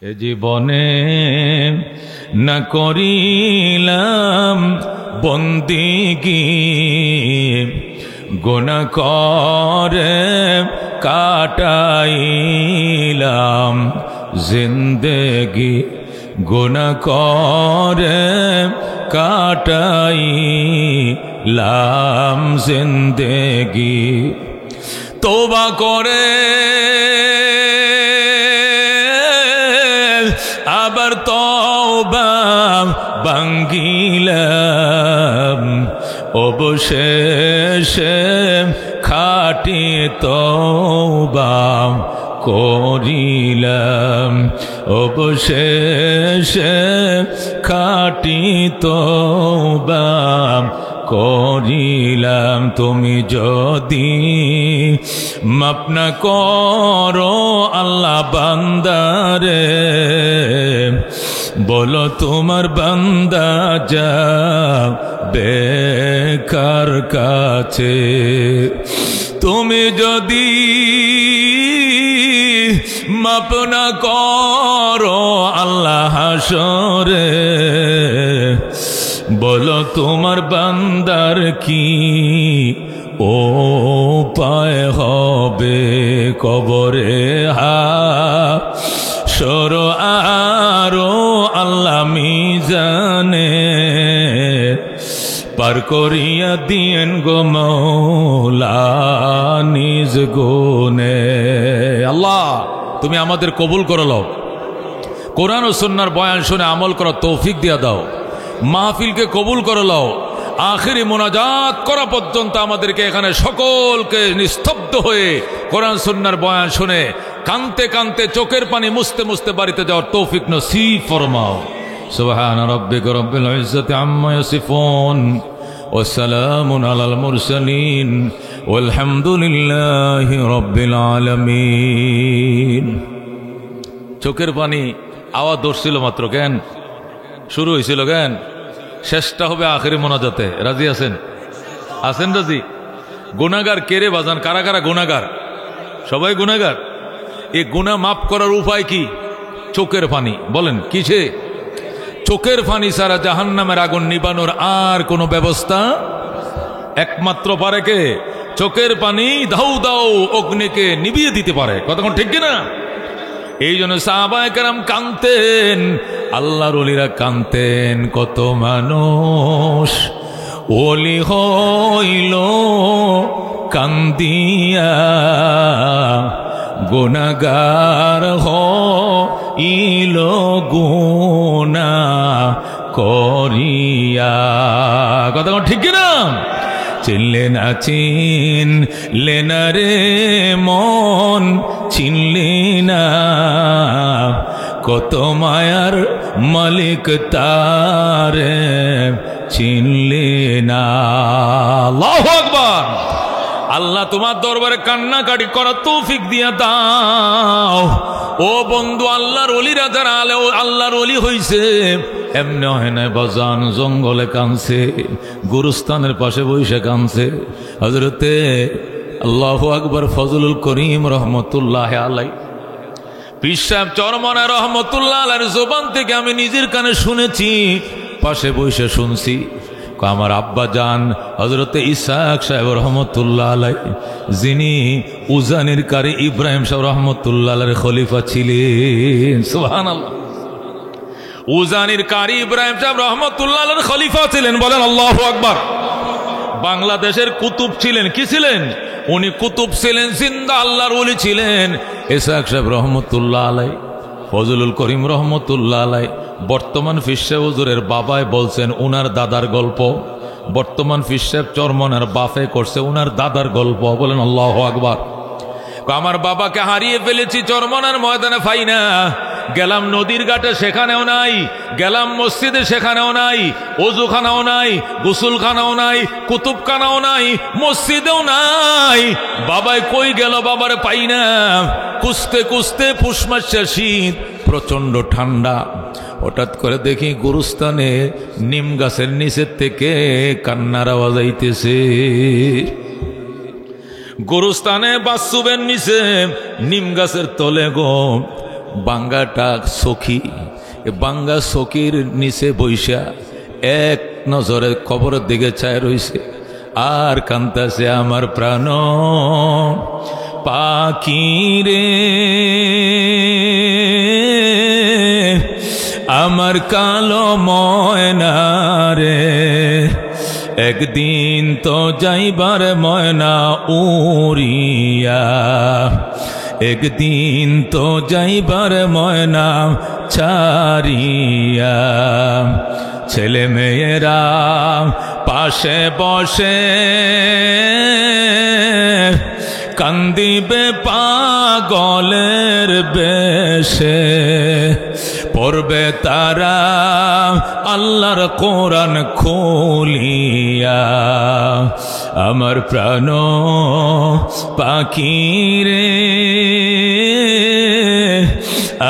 এ জীবনে না করিলাম বন্দিগি, গুনাহ করে কাটাইলাম জিন্দেগি, গুনাহ করে কাটাইলাম জিন্দেগি। তওবা করে আবার তওবা ভাঙ্গিলাম, অবশেষে খাঁটি তওবা করিলাম, অবশেষে খাঁটি তওবা করিলাম। তুমি যদি মাফ না করো আল্লাহ বান্দারে, বলো তোমার বান্দা যাবে কার কাছে। তুমি যদি মাফ না করো আল্লাহ হাসরে, বলো তোমার বান্দার কি উপায় হবে কবরে হাসর আরো আল্লাহ মিজানে পার করিয়া দিয়েন গো মৌলা নিজ গুণে। আল্লাহ তুমি আমাদের কবুল করে লও, কোরআন ও সুন্নাহর বয়ান শুনে আমল করার তৌফিক দিয়া দাও, মাহফিলকে কবুল করে লও। আখিরি মোনাজাত করা পর্যন্ত আমাদেরকে এখানে সকলকে নিস্তব্ধ হয়ে কোরআন সুন্নাহর বয়ান শুনে কানতে কানতে চোখের পানি মুছতে মুছতে বাড়িতে যাওয়ার তৌফিক নসিব ফরমাও। সুবহান রাব্বিকা রাব্বিল ইজ্জাতি আম্মা ইয়াসিফুন ওয়া সালামুন আলাল মুরসালিন ওয়ালহামদুলিল্লাহি রাব্বিল আলামিন। চোখের পানি আওয়াজ ধরছিল মাত্র, কেন শুরু হয়েছিল, কেন শেষটা হবে আখেরি মোনাজাতে। রাজি আছেন? আছেন রাজি? গুনাহগার কেরে বাজান? কারা কারা গুনাহগার? সবাই গুনাহগার। এই গুনাহ মাফ করার উপায় কি? চোখের পানি। বলেন কিসে? চোখের পানি ছাড়া জাহান্নামের আগুন নিবানোর আর কোনো ব্যবস্থা একমাত্র পারে কে? চোখের পানি দাউ দাউ অগ্নিকে নিভিয়ে দিতে পারে। কতক্ষণ ঠিক কিনা? এই জন্য সাহাবায়ে কেরাম কাঁদতেন, আল্লাহর ওলিরা কাঁদতেন। কত মানুষ ওলি হইল কান্দিয়া, গুনাহগার হইল গুনাহ করিয়া। কতক্ষণ ঠিক কিনা? চিনলে না চিনলে না রে মন, চিনলি না কত মায়ার মালিক তারে চিনলি না। আল্লাহু আকবার। আল্লাহ তোমার দরবারে কান্নাকাটি করার তৌফিক দিয়া দাও। ও বন্ধু, আল্লাহর ওলিরা যারা আল্লাহর ওলি হইছে এমনি হয় না বাজান, জঙ্গলে কাঁদছে, গুরুস্থানের পাশে বসে কাঁদছে। হযরতে আল্লাহু আকবার ফজলুল করিম রহমতুল্লাহ আলাই পীর সাহেব চরমনা রহমতুল্লাহ আলাইহির জবান থেকে আমি নিজের কানে শুনেছি, পাশে বসে শুনছি। আমার আব্বা জান হযরতে ইসহাক সাহেব রহমতুল্লাহ আলাই, যিনি উজানির কারি ইব্রাহিম সাহেব রহমতুল্লাহ আলাইহির খলিফা ছিলেন। সুবহানাল্লাহ। উজানির কারি ইব্রাহিম সাহেব রহমতুল্লাহ আলাইহির খলিফা ছিলেন। বলেন আল্লাহু আকবার। বাংলাদেশের কুতুব ছিলেন। কি ছিলেন? উনি কুতুব ছিলেন, জিন্দা আল্লাহর ওলি ছিলেন। ইসহাক সাহেব রহমতুল্লাহ আলাই, ফজলুল করিম রহমতুল্লাহ আলাই বর্তমান পীর সাহেব হুজুরের বাবায় বলছেন উনার দাদার গল্প। বর্তমান পীর সাহেব চরমনার বাপে করছে উনার দাদার গল্প। বলেন আল্লাহু আকবার। আমার বাবাকে হারিয়ে ফেলেছি চরমনার ময়দানে, পাই না। গেলাম নদীর ঘাটে, সেখানেও নাই। গেলাম মসজিদে, সেখানেও নাই। ওযুখানাও নাই, গোসলখানাও নাই, কুতুবখানাও নাই, মসজিদেও নাই। বাবাই কই গেল? বাবারে পাই না। খুঁজতে খুঁজতে পুষ মাসের শীত, প্রচন্ড ঠান্ডা। হঠাৎ করে দেখি গুরুস্থানে নিম গাছের নিচের থেকে কান্নার আওয়াজ আইতেছে। গোরস্থানে বাসুবের নিচে নিম গাছের তলে গো বাঙ্গাটা সখী, বাঙ্গা সখীর নিচে বৈশা এক নজরে কবরের দিকে চায় রইছে আর কান্তাছে, আমার প্রাণ পাখি রে, আমার কালো ময়না রে, একদিন তো যাইবার ময়না উড়িয়া, একদিন তো যাইবার ময়না ছাড়িয়া। ছেলে মেয়েরা পাশে বসে কান্দিবে পাগলের বেশে, পড়বে তারা আল্লাহর কোরআন খুলিয়া। আমার প্রাণ পাখি রে,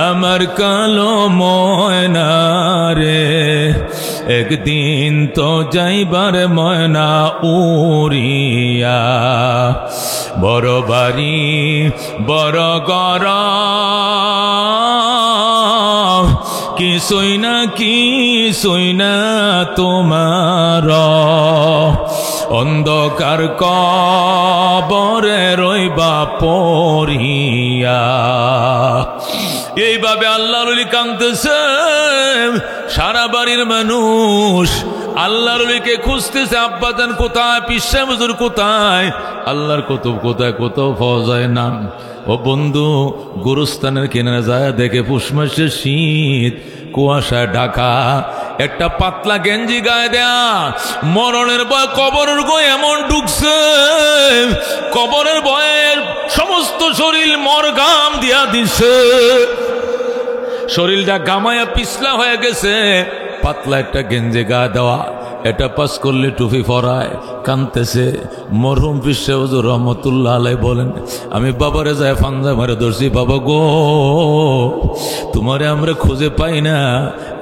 আমার কালো ময়না রে, একদিন তো যাইবার ময়না উড়িয়া। বড় বাড়ি বড় ঘর কিছুই না তোমার, অন্ধকার কবরে রইবা পড়িয়া। এইভাবে আল্লাহর ওলি কাঁদতেছে, সারা বাড়ির মানুষ আল্লাহর ওলিকে খুঁজতেছে। আব্বাজান কোথায়, পিসা হুজুর কোথায়, আল্লাহর কুতুব কোথায়, কোথাও পাওয়া যায় না। ও বন্ধু, গুরুস্থানের কিনারে যায় দেখে পুষ মাসের শীত, কুয়াশায় ঢাকা, একটা পাতলা গেঞ্জি গায়ে দেয়া, মরণের ভয় কবরের গো এমন ঢুকছে, কবরের ভয়ে সমস্ত শরীর মরগাম দিয়া দিছে, শরীরটা গামায়া পিছলা হয়ে গেছে। পাতলা একটা গেঞ্জি গায়ে দেওয়া, এটা পাস করলে টুপি পরায়, কানতেছে। মরহুম পিসা হুজুর রহমতুল্লাহ আলাই বলেন, আমি বাবারে যায় ফান্দা মারে ধরছি, বাবা গো তোমারে আমরা খুঁজে পাই না,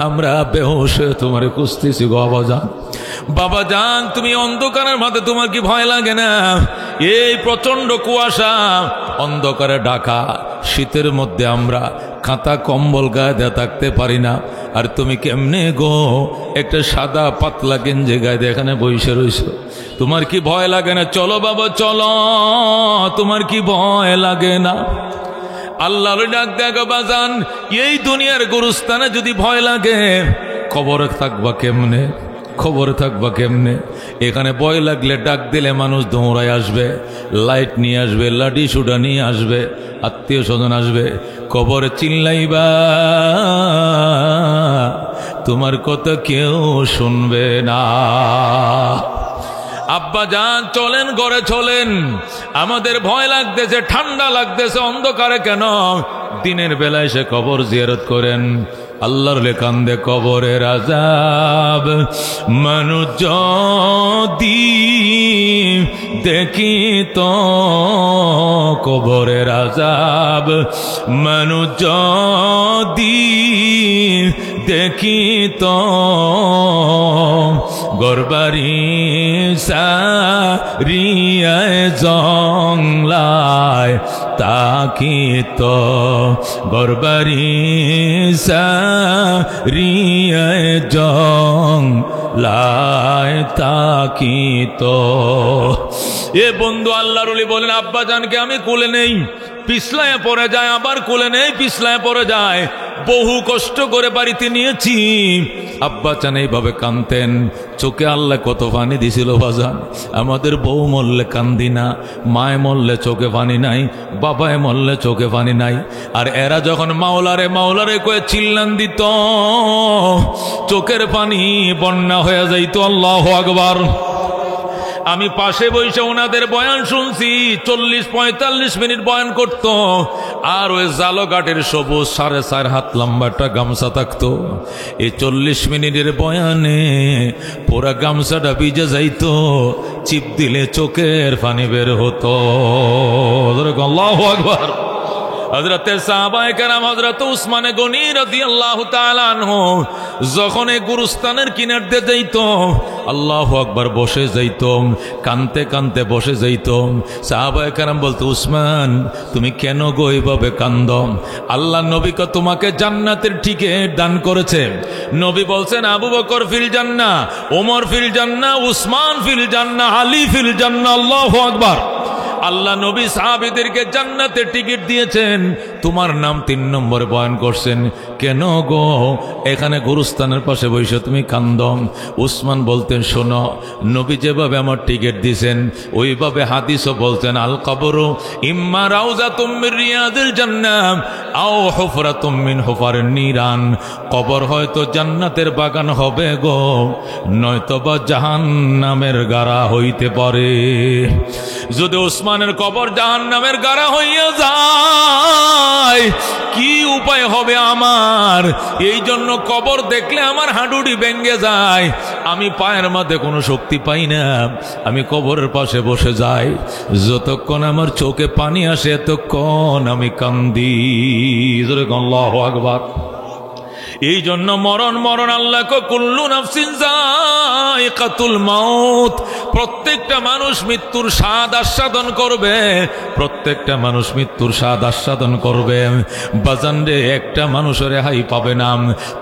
আমরা বেহুশ হয়ে তোমারে খুঁজতেছি গো বাবাজান। বাবাজান তুমি অন্ধকারের মাঝে তোমার কি ভয় লাগে না? এই প্রচন্ড কুয়াশা, অন্ধকারে ঢাকা, শীতের মধ্যে আমরা কাঁথা কম্বল গায়ে দিয়ে থাকতে পারি না, আর তুমি কেমনে গো একটা সাদা পাতলা গেঞ্জি গায়ে দিয়ে এখানে বসে রইছ, তোমার কি ভয় লাগে না? চলো বাবা চলো, তোমার কি ভয় লাগে না? আল্লাহর ডাক দেখো বাজান, এই দুনিয়ার গুরুস্থানে যদি ভয় লাগে, কবরে থাকবা কেমনে? খবরে থাকবা কেমনে? এখানে ভয় লাগলে ডাক দিলে মানুষ দৌড়ায় আসবে, লাইট নিয়ে আসবে, লাঠি সুডা নিয়ে আসবে, আত্মীয় স্বজন আসবে। কবরে চিল্লাইবা, তোমার কথা কেউ শুনবে না। আব্বা জান চলেন ঘরে চলেন, আমাদের ভয় লাগতেছে, ঠান্ডা লাগতেছে, অন্ধকারে কেন? দিনের বেলায় সে কবর জিয়ারত করেন। আল্লাহর লেখান্দে কবরের আযাব মানুষ যদি দেখি তো, কবরের আযাব মানুষ যদি দেখি তো, গরবারি সারিয়ায় জংলায় তাকি তো, গরবারি সারিয়ায় জংলায় তাকি তো। এ বন্ধু আল্লাহর ওলি বলেন, আব্বা জানকে আমি কোলে নেই, পিছলায় পড়ে যায়, আবার কোলে নেই, পিছলায় পড়ে যায়, বহু কষ্ট করে বাড়িতে নিয়েছি। আব্বা চান এইভাবে কানতেন, চোখে আল্লাহ কত পানি দিছিল বাজান। আমাদের বউ মরলে কান্দি না, মায় মরলে চোখে পানি নাই, বাবায় মরলে চোখে পানি নাই। আর এরা যখন মাওলারে মাওলারে কয়ে চিল্লান দিত, চোখের পানি বন্যা হয়ে যাইত। আল্লাহু আকবার। আমি পাশে বসে ওনাদের বয়ান শুনছি, 40-45 মিনিট বয়ান করত, আর ওই জালঘাটের সবুজ 4.5 হাত লম্বা একটা গামছা থাকতো। এই 40 মিনিটের বয়ানে পুরা গামছাটা ভিজে যাইতো, চিপ দিলে চোখের পানি বের হতো। আল্লাহু আকবার। হযরতে সাহাবায়ে কেরাম হযরত উসমানে গনি রাদিয়াল্লাহু তাআলা আনহু যখন এই গুরুস্থানের কিনার দিয়ে যাইতো, আল্লাহু আকবার বসে যাইতম, কানতে কানতে বসে যাইতম। সাহাবায়ে কেরাম বলতো, উসমান তুমি কেন গো এইভাবে কান্দম? আল্লাহ নবী তোমাকে জান্নাতের টিকিট দান করেছে। নবী বলছেন, আবু বকর ফিল জান্নাহ, ওমর ফিল জান্নাহ, উসমান ফিল জান্নাহ, আলী ফিল জান্নাহ। আল্লাহু আকবার। আল্লাহ নবী সাহাবীদেরকে জান্নাতের টিকিট দিয়েছেন, তোমার নাম 3 নম্বরে বয়ান করছেন। কেন গো এখানে গুরুস্থানের পাশে বসে তুমি কান্দম? উসমান বলতেন, শোনো, নবী যেভাবে আমার টিকিট দিয়েছেন ওইভাবে হাদিসও বলতেন, আল কবরু ইম্মা রাউযাতুম মির রিয়াদিল জান্নাহ আও হুফরাতুম মিন হুফারিন নিরান। কবর হয়তো জান্নাতের বাগান হবে গো, নয়তোবা জাহান্নামের গাড়া হইতে পারে। যদি উসমানের কবর জাহান্নামের গাড়া হইয়া যায়, কি উপায় হবে আমার? এই জন্য কবর দেখলে আমার হাঁটুটি ভেঙে যায়, আমি পায়ের মধ্যে কোনো শক্তি পাই না, আমি কবরের পাশে বসে যাই। যতক্ষণ আমার চোখে পানি আসে ততক্ষণ আমি কান্দি। আল্লাহু আকবার। এই জন্য মরণ মরণ আল্লাহ কুল্লু নাফসিন যায়িকাতুল মাউত, প্রত্যেকটা মানুষ মৃত্যুর স্বাদ আস্বাদন করবে, প্রত্যেকটা মানুষ মৃত্যুর স্বাদ আস্বাদন করবে। বাজান রে, একটা মানুষের রেহাই পাবে না।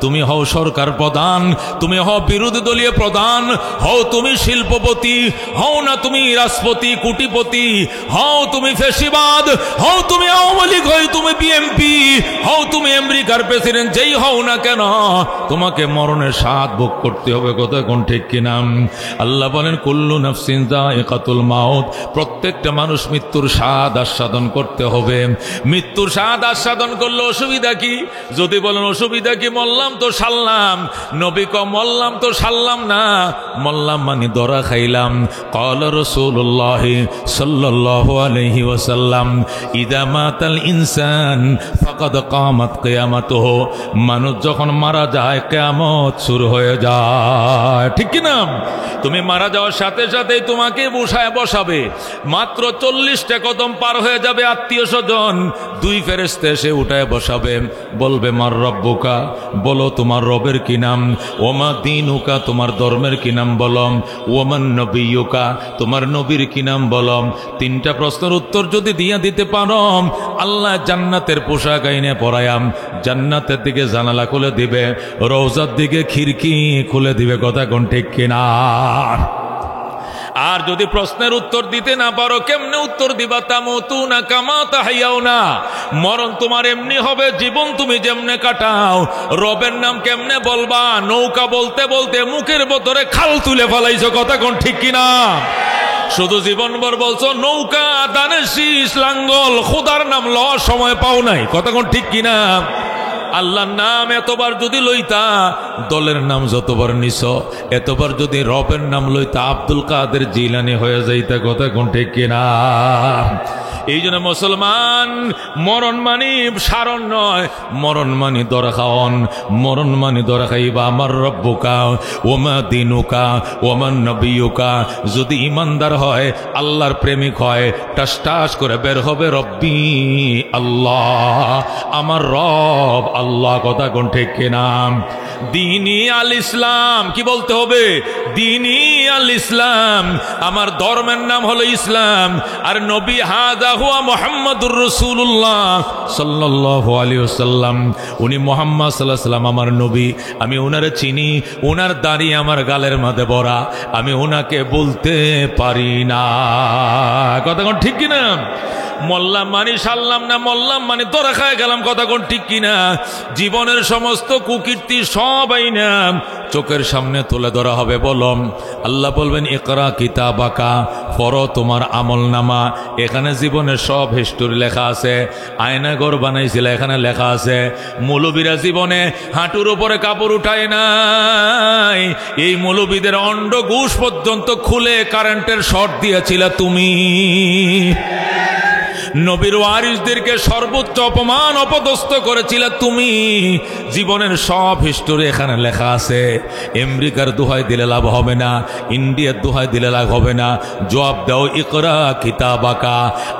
তুমি হও সরকার প্রধান, তুমি হও বিরোধী দলীয় প্রধান, হও তুমি শিল্পপতি, হও না তুমি রাষ্ট্রপতি কোটিপতি, হও তুমি ফ্যাসিবাদ, হও তুমি আওয়ামী লীগ, হও তুমি বিএনপি, হও তুমি আমেরিকার প্রেসিডেন্ট, যেই হও না কেন তোমাকে মরণের স্বাদ ভোগ করতে হবে। কথা কোন ঠিক কিনা? আল্লাহ বলেন, কুল্লু নাফসিন যায়িকাতুল মাউত, প্রত্যেকটা মানুষ মৃত্যুর স্বাদ আস্বাদন করতে হবে। মৃত্যুর স্বাদ আস্বাদন করলে অসুবিধা কি? যদি বলেন অসুবিধা কি, মরলাম তো সারলাম। নবী কয়, মরলাম তো সারলাম না, মরলাম মানে দরা খাইলাম। ক্বালা রাসূলুল্লাহ সাল্লাল্লাহু আলাইহি ওয়াসাল্লাম, ইযা মাতাল ইনসান ফাকাদ কামাত কিয়ামাতুহু, মানুষ যখন মারা যায় কিয়ামত শুরু হয়ে যায়। ঠিক কি না? তুমি মারা যাওয়ার সাথে সাথেই তোমাকে বসাবে। মাত্র 40টা কদম পার হয়ে যাবে, আত্মীয় স্বজন 2 ফেরেশতা এসে উঠায় বসাবে, বলবে মার রব্বুকা, বলো তোমার রবের কি নাম, ওমা দীনুকা, তোমার ধর্মের কি নাম বলম, ওমান নবিয়ুকা, তোমার নবীর কি নাম বলম। 3টা প্রশ্নের উত্তর যদি দিয়া দিতে পারো, আল্লাহ জান্নাতের পোশাক আইনে পরায়াম, জান্নাতের দিকে জানালা খুলে দিবে, রওজার দিকে খিড়কি খুলে দিবে। কথা কোন ঠিক কিনা? আর যদি প্রশ্নের উত্তর দিতে না পারো, কেমনে উত্তর দিবা? তামুতুনা কামা তাহইয়াউনা, মরণ তোমার এমনি হবে, জীবন তুমি যেমনে কাটাও। রবের নাম কেমনে বলবা? নৌকা বলতে বলতে মুখের ভেতরে খাল তুলে ফেলাইছো। কথা কোন ঠিক কিনা? শুধু জীবনভর বলছো নৌকা, দানের শীষ, লাঙ্গল, খোদার নাম লওয়ার সময় পাও নাই। কথা কোন ঠিক কিনা? আল্লাহর নাম এতবার যদি লইতা, দলের নাম যতবার নিছ, এতবার যদি রবের নাম লইতা, আব্দুল কাদের জিলানি হয়ে যাইতা। কথা কোন ঠিক কিনা? এই জন্য মুসলমান, মরণ মানি সারণ নয়, মরণ মানি দরা খাওয়ন, মরণ মানি দরা খাইবা। আমার রব্বুকা ওমা দিনুকা ওমান নবিয়ুকা, যদি ইমানদার হয়, আল্লাহর প্রেমিক হয়, টাস টাস করে বের হবে রব্বি আল্লাহ, আমার রব আল্লাহ। কথা কোন ঠিক কিনা? দীনি আল ইসলাম, কি বলতে হবে? দীনি আল ইসলাম, আমার ধর্মের নাম হলো ইসলাম। আর নবী হাদা হুয়া মুহাম্মাদুর রাসূলুল্লাহ সাল্লাল্লাহু আলাইহি ওয়াসাল্লাম, উনি মুহাম্মদ সাল্লাল্লাহু আলাইহি ওয়াসাল্লাম আমার নবী। আমি ওনারে চিনি, ওনার দাড়ি আমার গালের মধ্যে ভরা, আমি ওনাকে বলতে পারি না। কথা কোন ঠিক কিনা? মল্লাম মানি সারলাম না, মল্লাম মানে তোরা খায় গেলাম। কথা কোন ঠিক কিনা? জীবনের সমস্ত কুকীর্তি সব আইনা চোখের সামনে তুলে ধরা হবে। বলম, আল্লাহ বলবেন, ইকরা কিতাবাকা, পড়ো তোমার আমল নামা। এখানে জীবনের সব হিস্টোরি লেখা আছে। আয়নাঘর বানাইছিল, এখানে লেখা আছে। মৌলবীরা জীবনে হাঁটুর উপরে কাপড় উঠায় নাই, এই মৌলবীদের অন্ড ঘুষ পর্যন্ত খুলে কারেন্টের শর্ট দিয়েছিল তুমি। নবীর ওয়ারিসদেরকে সর্বোচ্চ অপমান অপদস্থ করেছিলে তুমি। জীবনের সব হিস্টোরি এখানে লেখা আছে। আমেরিকার দোহাই দিলে লাভ হবে না, ইন্ডিয়ার দোহাই দিলে লাভ হবে না। জবাব দাও, ইকরা কিতাবাকা।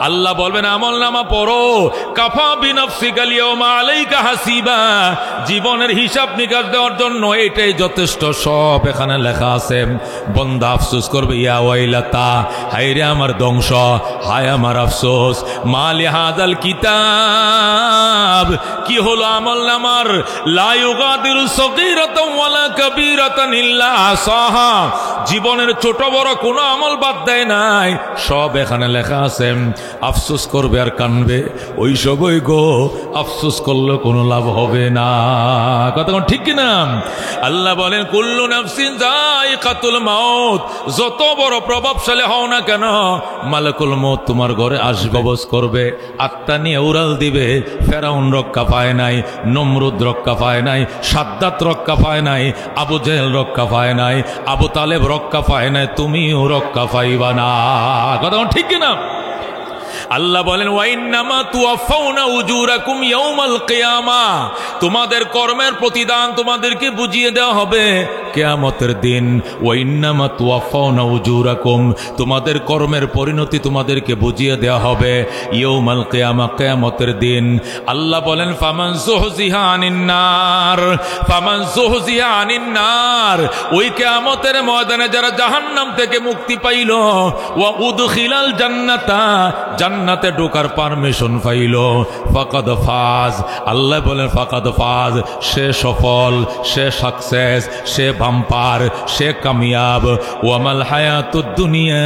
আল্লাহ বলবেন আমল নামা পড়ো। কাফা বিনাফসিকাল ইয়াউমা আলাইকা হাসিবা। জীবনের হিসাব নিকাশ দেওয়ার জন্য এটাই যথেষ্ট, সব এখানে লেখা আছে। বন্দা আফসোস করবে, ইয়া ওয়াইলাতা, হায় রে আমার ধ্বংস, হায় আমার আফসোস। মালি হাযাল কিতাব, কি হলো আমল নামার? লা ইউগাদিরু সগীরাতান ওয়ালা কাবীরাতান ইল্লা আসাহা। জীবনের ছোট বড় কোনো আমল বাদ দেয় নাই, সব এখানে লেখা আছে। আফসোস করবে আর কানবে, ওই সবই গো, আফসোস করলে কোনো লাভ হবে না। কথা ঠিক কিনা? আল্লাহ বলেন কুল্লু নাফসিন যায়িকাতুল মাউত। যত বড় প্রভাবশালী হও না কেন, মালাকুল মউত তোমার ঘরে আসবে, কবজ করবে, আত্মা নিয়ে উড়াল দিবে। ফেরাউন রক্ষা পায় নাই, নমরুদ রক্ষা পায় নাই, সাদ্দাত রক্ষা পায় নাই, আবু জেহেল রক্ষা পায় নাই, আবু তালেব রক্ষা পায় নাই, তুমিও রক্ষা পাইবা না। কথা ঠিক কিনা? আল্লাহ বলেন ওয়াইন্নামা তুওয়াফাউনা উজুরাকুম ইয়াউমাল কিয়ামা। তোমাদের কর্মের প্রতিদান তোমাদেরকে বুঝিয়ে দেওয়া হবে কিয়ামতের দিন। ওয়াইন্নামা তুওয়াফাউনা উজুরাকুম, তোমাদের কর্মের পরিণতি তোমাদেরকে বুঝিয়ে দেওয়া হবে ইয়াউমাল কিয়ামা, কিয়ামতের দিন। আল্লাহ বলেন ফামান যুহজিহা আনিন নার, ফামান যুহজিহা আনিন নার। ওই কিয়ামতের ময়দানে যারা জাহান্নাম থেকে মুক্তি পাইল, ওয়া উদখিলাল জান্নাতা, জান্নাতে ঢোকার পারমিশন পাইল, ফাকাদ ফাজ। আল্লাহ বলেন ফাকাদ ফাজ, সে সফল, সে সাকসেস, সে বাম্পার, সে কামিয়াব। ওয়ামাল হায়াতুদ দুনিয়া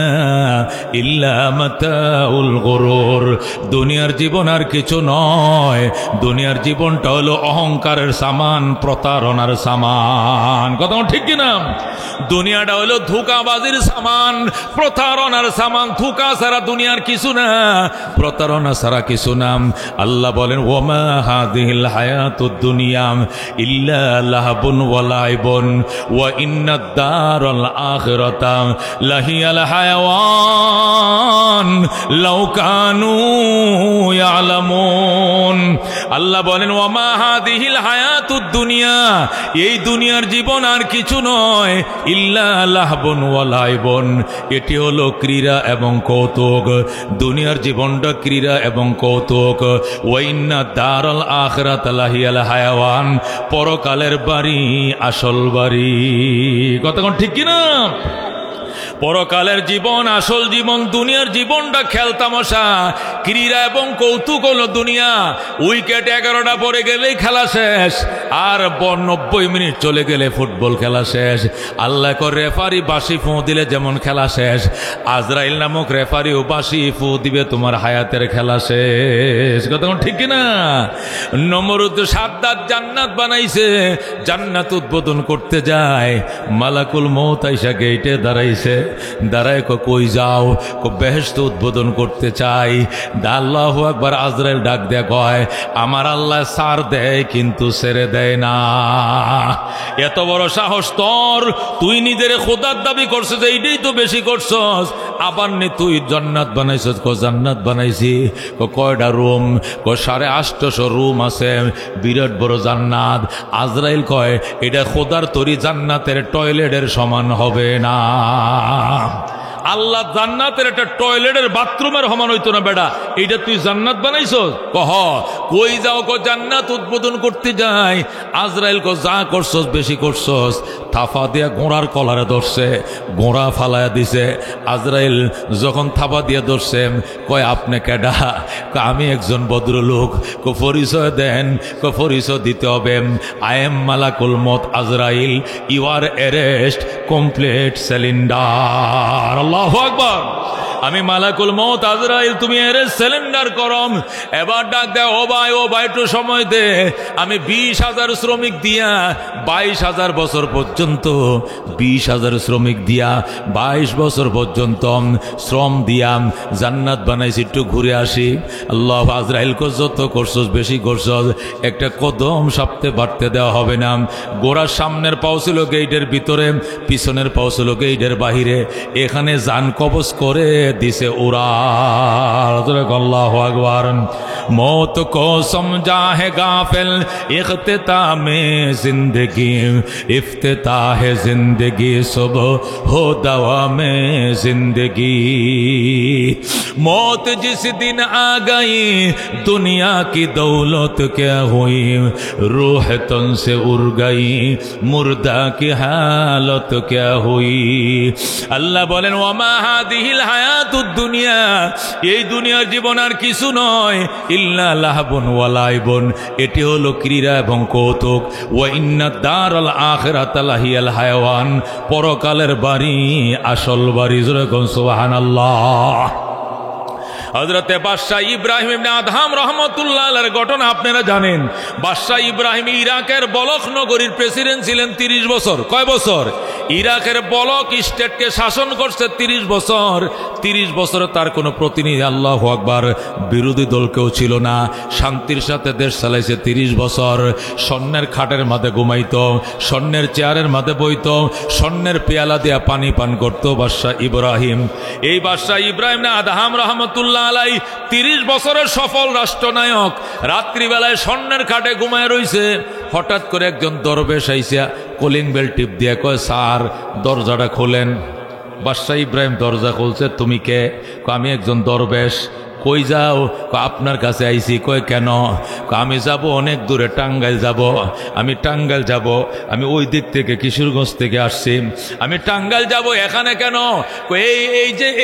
ইল্লা মাতাউল গুরুর। দুনিয়ার জীবন আর কিছু নয়, দুনিয়ার জীবনটা হলো অহংকারের সামান, প্রতারণার সামান। কথা ঠিক কিনা? দুনিয়াটা হলো ধোঁকাবাজির সামান, প্রতারণার সামান। ধোঁকা ছাড়া দুনিয়ার কিছু না, প্রতারণা ছাড়া কিছু নাম। আল্লাহ বলেন ওমা হাদিহিল হায়াতুদ দুনিয়া ইল্লা লাহবুন ওয়া লাইবুন ওয়া ইন্নাদ দারাল আখিরাতা লাহিয়াল হায়াওয়ান লাউ কানু ইয়ালামুন। আল্লাহ বলেন ওমা হাদিহিল হায়াতুদ দুনিয়া, এই দুনিয়ার জীবন আর কিছু নয়, ইল্লা লাহবুন ওয়া লাইবুন, এটি হলো ক্রীড়া এবং কৌতুক। দুনিয়ার জীবনটা ক্রীড়া এবং কৌতুক। ওয়াইন্না দারাল আখিরাতা লাহিয়াল হায়াওয়ান, পরকালের বাড়ি আসল বাড়ি। কতক্ষণ ঠিক কিনা? পরকালের জীবন আসল জীবন, দুনিয়ার জীবনটা খেলতামশা, ক্রীড়া এবং কৌতুক হলো দুনিয়া। উইকেট 11টা পরে গেলেই খেলা শেষ, আর 90 মিনিট চলে গেলে ফুটবল খেলা শেষ। আল্লাহ কর রেফারি বাঁশি ফু দিলে যেমন খেলা শেষ, আজরাইল নামক রেফারিও বাঁশি ফু দিবে, তোমার হায়াতের খেলা শেষ। কথা ঠিক কিনা? নমরুদ সাদ্দাত জান্নাত বানাইছে, জান্নাত উদ্বোধন করতে যায়, মালাকুল মউত আইসা গেইটে দাঁড়াইছে, দাঁড়ায় কই যাও? বেহেশত উদ্বোধন করতে চাই। আল্লাহু আকবার। আজরাইল ডাক দেয়া কয় আমার আল্লাহ ছাড় দেয় কিন্তু ছেড়ে দেয় না। এত বড় সাহস তোর, তুই নিজের খোদার দাবি করছিস, এইটাই তো বেশি করছস। আবার নে তুই জান্নাত বানাইছস, জান্নাত বানাইছি। কয়টা রুম? 850 রুম আছে, বিরাট বড় জান্নাত। আজরাইল কয় এটা খোদার তৈরি জান্নাতের টয়লেটের সমান হবে না। আল্লাহ জান্নাতের একটা টয়লেটের বাথরুমের সমান হইতো না বেটা, এইটা তুই জান্নাত বানাইছস? কহ কই যাও? জান্নাত উদ্বোধন করতে যাই। আজরাইল যা করছস বেশি করছস। থাফা দিয়া ঘোড়ার কলারে ধরছে, ঘোড়া ফালায়া দিছে। আজরাইল যখন থাপা দিয়ে ধরছে, কয় আপনি কেডা? আমি একজন ভদ্রলোক। পরিচয় দেন। পরিচয় দিতে হবে। আই এম মালাকুল মউত আজরাইল, you are arrest, complete cylinder. আল্লাহু আকবার। আমি মালাকুল মউত আজরাইল, তুমি অ্যারেস্ট সিলিন্ডার করম। এবার ডাক দেয় ও ভাই, ও ভাই একটু সময় দে। আমি 20,000 শ্রমিক দিয়া 22,000 বছর পর্যন্ত, 20,000 শ্রমিক দিয়া 22 বছর পর্যন্ত শ্রম দিয়া জান্নাত বানাইছি, একটু ঘুরে আসি। আল্লাহ আজরাইল যত করছস বেশি করছস, একটা কদম সাপতে বাড়তে দেওয়া হবে না। গোড়ার সামনের পাও ছিল গেইটের ভিতরে, পিছনের পাও ছিল গেইটের বাহিরে। এখানে জান কবজ করে दिसे उड़ाल। अल्लाहु अकबर। मौत को समझा है गाफिल इख्तिताम जिंदगी, इफ्तिताह जिंदगी सुबह हो दवा में जिंदगी। मौत जिस दिन आ गई दुनिया की दौलत क्या हुई, रूह तन से उड़ गई मुर्दा की हालत क्या हुई। अल्लाह बोलेन ওয়ামা হাদিহিল হায়াতুদ দুনিয়া, এই দুনিয়ার জীবন আর কিছু নয়, ইল্লা লাহবুন ওয়া লাইবুন, এটি হলো ক্রীড়া এবং কৌতুক। ওয়া ইন্নাদ দারাল আখিরাতা লাহিয়াল হায়াওয়ান, পরকালের বাড়ি আসল বাড়ি। জোরে কোন সুবহানাল্লাহ। হযরতে বাদশাহ ইব্রাহিম ইবনে আদহাম রহমাতুল্লাহ আলাইহির ঘটনা আপনারা জানেন। বাদশাহ ইব্রাহিম ইরাকের বলখ নগরীর প্রেসিডেন্ট ছিলেন 30 বছর। কয় বছর? ইরাকের বলক স্টেটকে শাসন করছে 30 বছর। 30 বছরে তার কোনো প্রতিনিধি, আল্লাহু আকবার, বিরোধী দল কেউ ছিল না। শান্তির সাথে দেশ চালাইছে 30 বছর। স্বর্ণের খাটের মাঝে ঘুমাইতো, স্বর্ণের চেয়ারের মাঝে বইতো, স্বর্ণের পেয়ালা দিয়া পানি পান করত বাদশাহ ইব্রাহিম। এই বাদশাহ ইব্রাহিম না আদহাম রহমাতুল্লাহ আলাই 30 বছরের সফল রাষ্ট্রনায়ক। রাত্রিবেলায় স্বর্ণের খাটে ঘুমায় রইছে। হঠাৎ করে একজন দরবেশ আইসা কলিং বেল টিপ দিয়ে কয়, স্যার দরজাটা খোলেন। বাদশাহ ইব্রাহিম দরজা খুলছে। তুমি কে? আমি একজন দরবেশ। কই যাও? আপনার কাছে আইছি। কয় কেন? আমি যাব অনেক দূরে, টাঙ্গাইল যাব। আমি টাঙ্গাইল যাব, আমি ওই দিক থেকে কিশোরগঞ্জ থেকে আসছি, আমি টাঙ্গাইল যাব। এখানে কেন?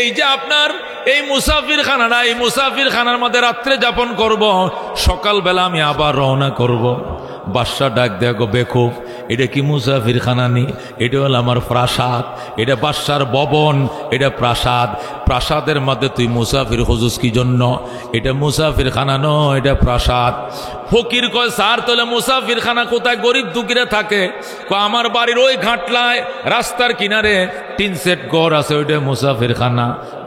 এই যে আপনার এই মুসাফির খানাটা, এই মুসাফির খানার মধ্যে রাত্রে যাপন করব, সকালবেলা আমি আবার রওনা করব। বাদশা ডাক দেখো, বেকুব, এটা কি মুসাফির খানা নি? এটা হলো আমার প্রাসাদ। এটা বাদশার ভবন, এটা প্রাসাদ। প্রাসাদের মধ্যে তুই মুসাফির খুঁজুস কি জন্য? এটা মুসাফির খানা নয়, এটা প্রাসাদ। ফকির কয়, স্যার তাহলে মুসাফির খানা কোথায়? গরিব দুঃখীরা থাকে। আমার বাড়ির ওই ঘাটলায় রাস্তার কিনারে 3 সেট ঘর আছে, ওইটা মুসাফির খানা।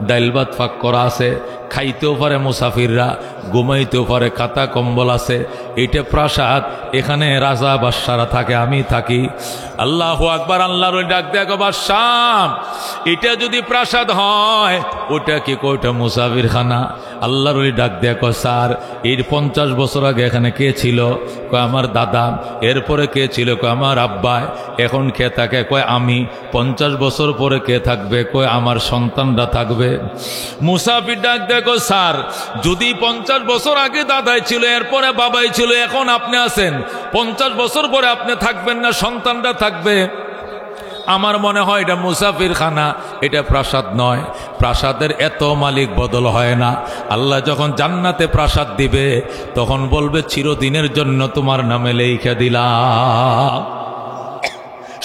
ডাইল ভাত ফাঁক করা আছে, খাইতেও পারে মুসাফিররা, ঘুমাইতেও পারে, খাতা কম্বল আছে। এটা প্রাসাদ, এখানে রাজা বাদশারা থাকে, আমি থাকি। আল্লাহু আকবার। আল্লাহর ওই ডাক দেখো, বাদশাহ এটা যদি প্রাসাদ হয় ওটা কি? কয়টা মুসাফির খানা। আল্লাহর ওই ডাক দেখো, স্যার এর 50 বছর আগে এখানে কে ছিল? কয় আমার দাদা। এরপরে কে ছিল? কয় আমার আব্বা। এখন কে থাকে? কয় আমি। 50 বছর পরে কে থাকবে? কয় আমার সন্তানরা থাকবে। মুসাফির ডাক দেখো, স্যার যদি 50 বছর আগে দাদাই ছিল, এরপরে বাবাই ছিল, এখন আপনি আছেন, 50 বছর পরে আপনি থাকবেন না, সন্তানরা থাকবে। আমার মনে হয় এটা মুসাফির খানা, এটা প্রাসাদ নয়। প্রাসাদের এত মালিক বদল হয় না। আল্লাহ যখন জান্নাতে প্রাসাদ দিবে তখন বলবে চিরদিনের জন্য তোমার নামে লেখা দিলাম।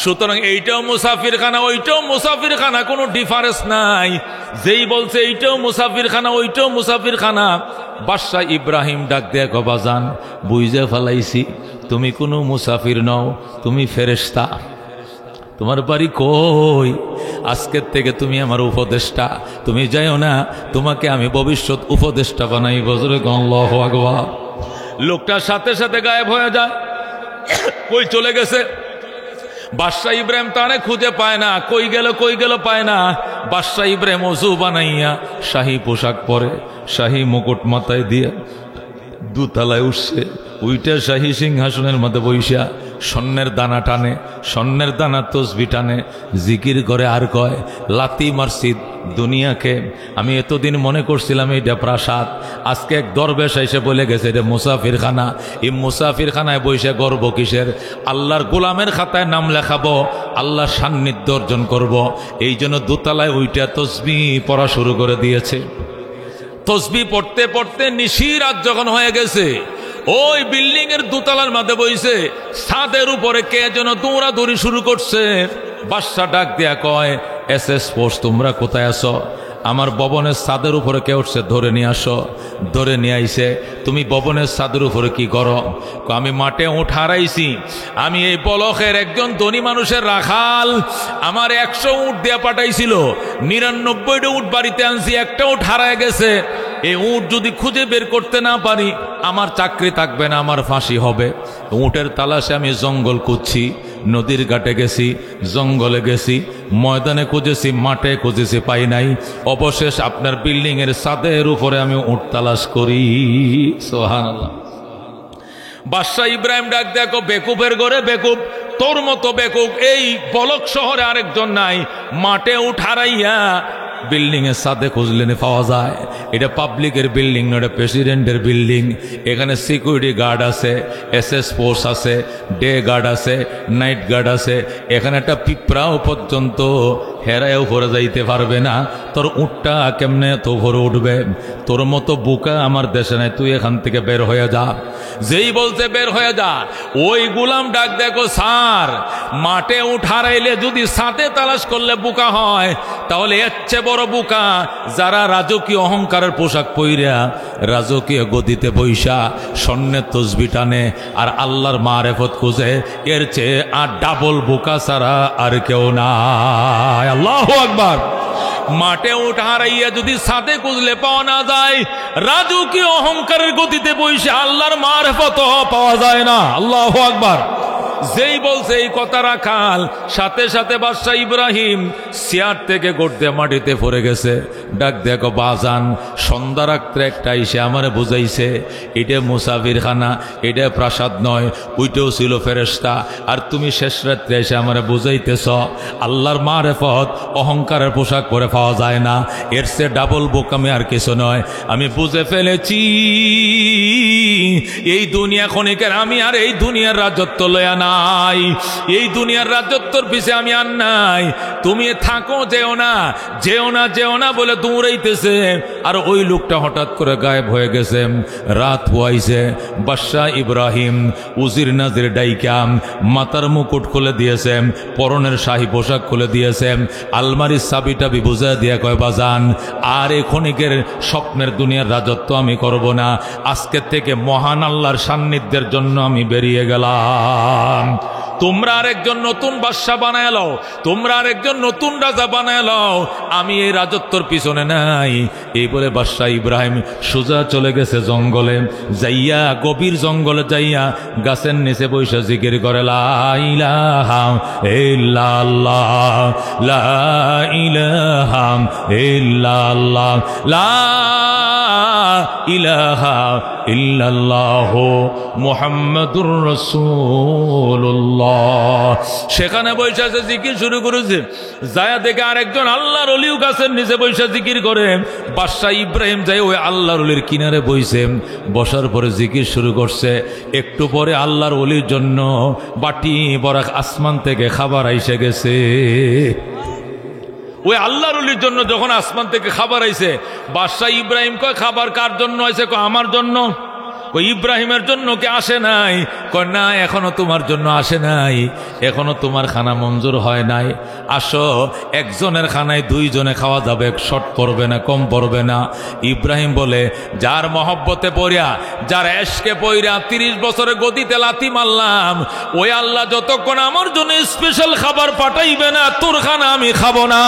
সুতরাং এইটাও মুসাফির খানা, ওইটাও মুসাফির খানা, কোনো ডিফারেন্স নাই। যেই বলছে এইটাও মুসাফির খানা, ওইটাও মুসাফির খানা। বাদশাহ ইব্রাহিম ডাক দিয়ে কয়, বাজান বুঝে ফেলাইছি, তুমি কোনো মুসাফির নও, তুমি ফেরেশতা। তোমার বাড়ি কই? আজকের থেকে তুমি আমার উপদেষ্টা। তুমি যাইও না, তোমাকে আমি ভবিষ্যৎ উপদেষ্টা বানাই। বজরে আল্লাহু আকবার। লোকটার সাথে সাথে গায়েব হয়ে যায়। কই চলে গেছে? বাদশাহ ইব্রাহিম তারে খুঁজে পায় না। কই গেল পায় না। বাদশাহ ইব্রাহিম ওযু বানাইয়া শাহী পোশাক পরে, শাহী মুকুট মাথায় দিয়ে দুতলায় উঠছে। উইটা শাহী সিংহাসনের মধ্যে বইসা স্বর্ণের দানা টানে, স্বর্ণের দানা তসবি টানে, জিকির করে আর কয়, লাতি মসজিদ দুনিয়াকে আমি এতদিন মনে করছিলাম এটা প্রাসাদ। আজকে এক দরবেশ এসে বলে গেছে এটা মুসাফির খানা। এই মুসাফির খানায় বসে গর্ব কিসের? আল্লাহর গোলামের খাতায় নাম লেখাবো, আল্লাহর সান্নিধ্য অর্জন করব। এই জন্য দোতলায় ওইটা তসবি পড়া শুরু করে দিয়েছে। তসবি পড়তে পড়তে নিশিরাত যখন হয়ে গেছে, ওই বিল্ডিং এর দোতলার মাঝে বইছে, ছাদের উপরে কে যেন দৌড়াদৌড়ি শুরু করছে। বাদশা ডাক দিয়া কয়, এসএস ফোর্স তোমরা কোথায় আছো? আমার ভবনের ছাদের উপরে কে উঠছে, ধরে নিয়ে আসো। ধরে নিয়ে আইছে। তুমি ভবনের ছাদের উপরে কি করো? আমি মাঠে উঠ হারাইছি। আমি এই বলখের একজন ধনী মানুষের রাখাল, আমার 100 উট দিয়ে পাঠাইছিল, 99টা উট বাড়িতে আনছি, একটা উট হারায় গেছে। এই উট যদি খুঁজে বের করতে না পারি আমার চাকরি থাকবে না, আমার ফাঁসি হবে। উটের তালাশে আমি জঙ্গল খুঁজছি, নদীর ঘাটে গেছি, জঙ্গলে গেছি, ময়দানে খুঁজেছি, মাঠে খুঁজেছি, পাই নাই। অবশেষ আপনার বিল্ডিং এর ছাদের উপরে আমি উট তালাশ করি। সুবহানাল্লাহ। বাদশাহ ইব্রাহিম ডাক দেখো, বেকুবের ঘরে বেকুব, তোর মতো বেকুব এই বলক শহরে আরেকজন নাই। মাঠে উঠ হারাইয়া বিল্ডিং এর সাথে খুঁজলেন পাওয়া যায়। এটা পাবলিকের বিল্ডিং না, এটা প্রেসিডেন্টের বিল্ডিং। এখানে সিকিউরিটি গার্ড আছে, এসএস ফোর্স আছে, ডে গার্ড আছে, নাইট গার্ড আছে। এখানে একটা পিঁপড়াও পর্যন্ত হেরায়ও ভরে যাইতে পারবে না। তোর উটটা কেমনে তো ভরে উঠবে? তোর মতো বুকা আমার দেশে নাই, তুই এখান থেকে বের হয়ে যা। যেই বলছে বের হয়ে যা, ওই গোলাম ডাক দেখো, স্যার মাঠে উঠ হারাইলে যদি সাথে তালাশ করলে বুকা হয়, তাহলে এর চেয়ে বড় বুকা যারা রাজকীয় অহংকারের পোশাক পইরা রাজকীয় গদিতে বৈশা স্বর্ণের তসবি টানে আর আল্লাহর মারেফত খুঁজে, এর চেয়ে আর ডাবল বুকা ছাড়া আর কেউ নাই। আল্লাহু আকবার। মাঠে উঠ হারাইয়া যদি সাথে খুঁজলে পাওয়া না যায়, রাজকীয় অহংকারের গতিতে বসে আল্লাহর মারফত পাওয়া যায় না। আল্লাহু আকবার। যেই বলছে এই কথা রাখাল, সাথে সাথে বাদশাহ ইব্রাহিম চেয়ার থেকে গড়তে মাটিতে পড়ে গেছে। ডাক দেখো বাজান, সন্ধ্যা রাত্রে একটা এসে আমারে বুঝাইছে এটা মুসাফির খানা, এটা প্রাসাদ নয়, ওইটাও ছিল ফেরেশতা। আর তুমি শেষ রাত্রে এসে আমারে বুঝাইতেছ আল্লাহর মারেফত অহংকারের পোশাক পরে পাওয়া যায় না। এর সে ডাবল বোকামি আর কিছু নয়। আমি বুঝে ফেলেছি এই দুনিয়া ক্ষণিকের, আমি আর এই দুনিয়ার রাজত্ব লয়া নাই, এই দুনিয়ার রাজত্বর পিছে আমি আর নাই। তুমি থাকো, যেও না, যেও না, যেও না বলে দৌড়াইতেছে। আর ওই লোকটা হঠাৎ করে গায়েব হয়ে গেছে। রাত হইছে, বাদশাহ ইব্রাহিম উজির নাজির ডাইকাম মাথার মুকুট খুলে দিয়েছে, পরনের শাহী পোশাক খুলে দিয়েছে, আলমারির চাবিটা বুঝা দিয়ে কয় বাজান, আর এই ক্ষণিকের স্বপ্নের দুনিয়ার রাজত্ব আমি করব না। আজকের থেকে মহান আল্লাহর সান্নিধ্যের জন্য আমি বেরিয়ে গেলাম। তোমরা আরেকজন নতুন বাদশা বানায় লও, তোমরা আরেকজন নতুন রাজা বানায় লও, আমি এই রাজত্বর পিছনে নাই। এই বলে বাদশা ইব্রাহিম সোজা চলে গেছে জঙ্গলে। যাইয়া গভীর জঙ্গলে যাইয়া গাছের নিচে বসে জিকির করে লা ইলাহা ইল্লাল্লাহ, লা ইলাহা ইল্লাল্লাহ, লা ইলাহা ইল্লাল্লাহু মুহাম্মাদুর রাসূলুল্লাহ। সেখানে বসে জিকির শুরু করেছে। যায়া দেখে আরেকজন আল্লাহর ওলিও গাছের নিচে বসে জিকির করে। বাদশা ইব্রাহিম যাই ওই আল্লাহর ওলির কিনারে বইছে, বসার পরে জিকির শুরু করছে। একটু পরে আল্লাহর ওলির জন্য বাটি বরাক আসমান থেকে খাবার আইসে গেছে। ওই আল্লাহর ওলির জন্য যখন আসমান থেকে খাবার আইছে, বাদশা ইব্রাহিম কয় খাবার কার জন্য আইছে? কয় আমার জন্য। কই ইব্রাহিমের জন্য কে আসে নাই? কয় না, এখনো তোমার জন্য আসে নাই, এখনো তোমার খানা মঞ্জুর হয় নাই। আসো, একজনের খানায় দুইজনে খাওয়া যাবে, শর্ট পড়বে না, কম পড়বে না। ইব্রাহিম বলে, যার মহব্বতে পড়িয়া, যার এশকে পইরা 30 বছরে গদিতে লাথি মারলাম, ওই আল্লাহ যতক্ষণ আমার জন্য স্পেশাল খাবার পাঠাইবে না, তোর খানা আমি খাবো না।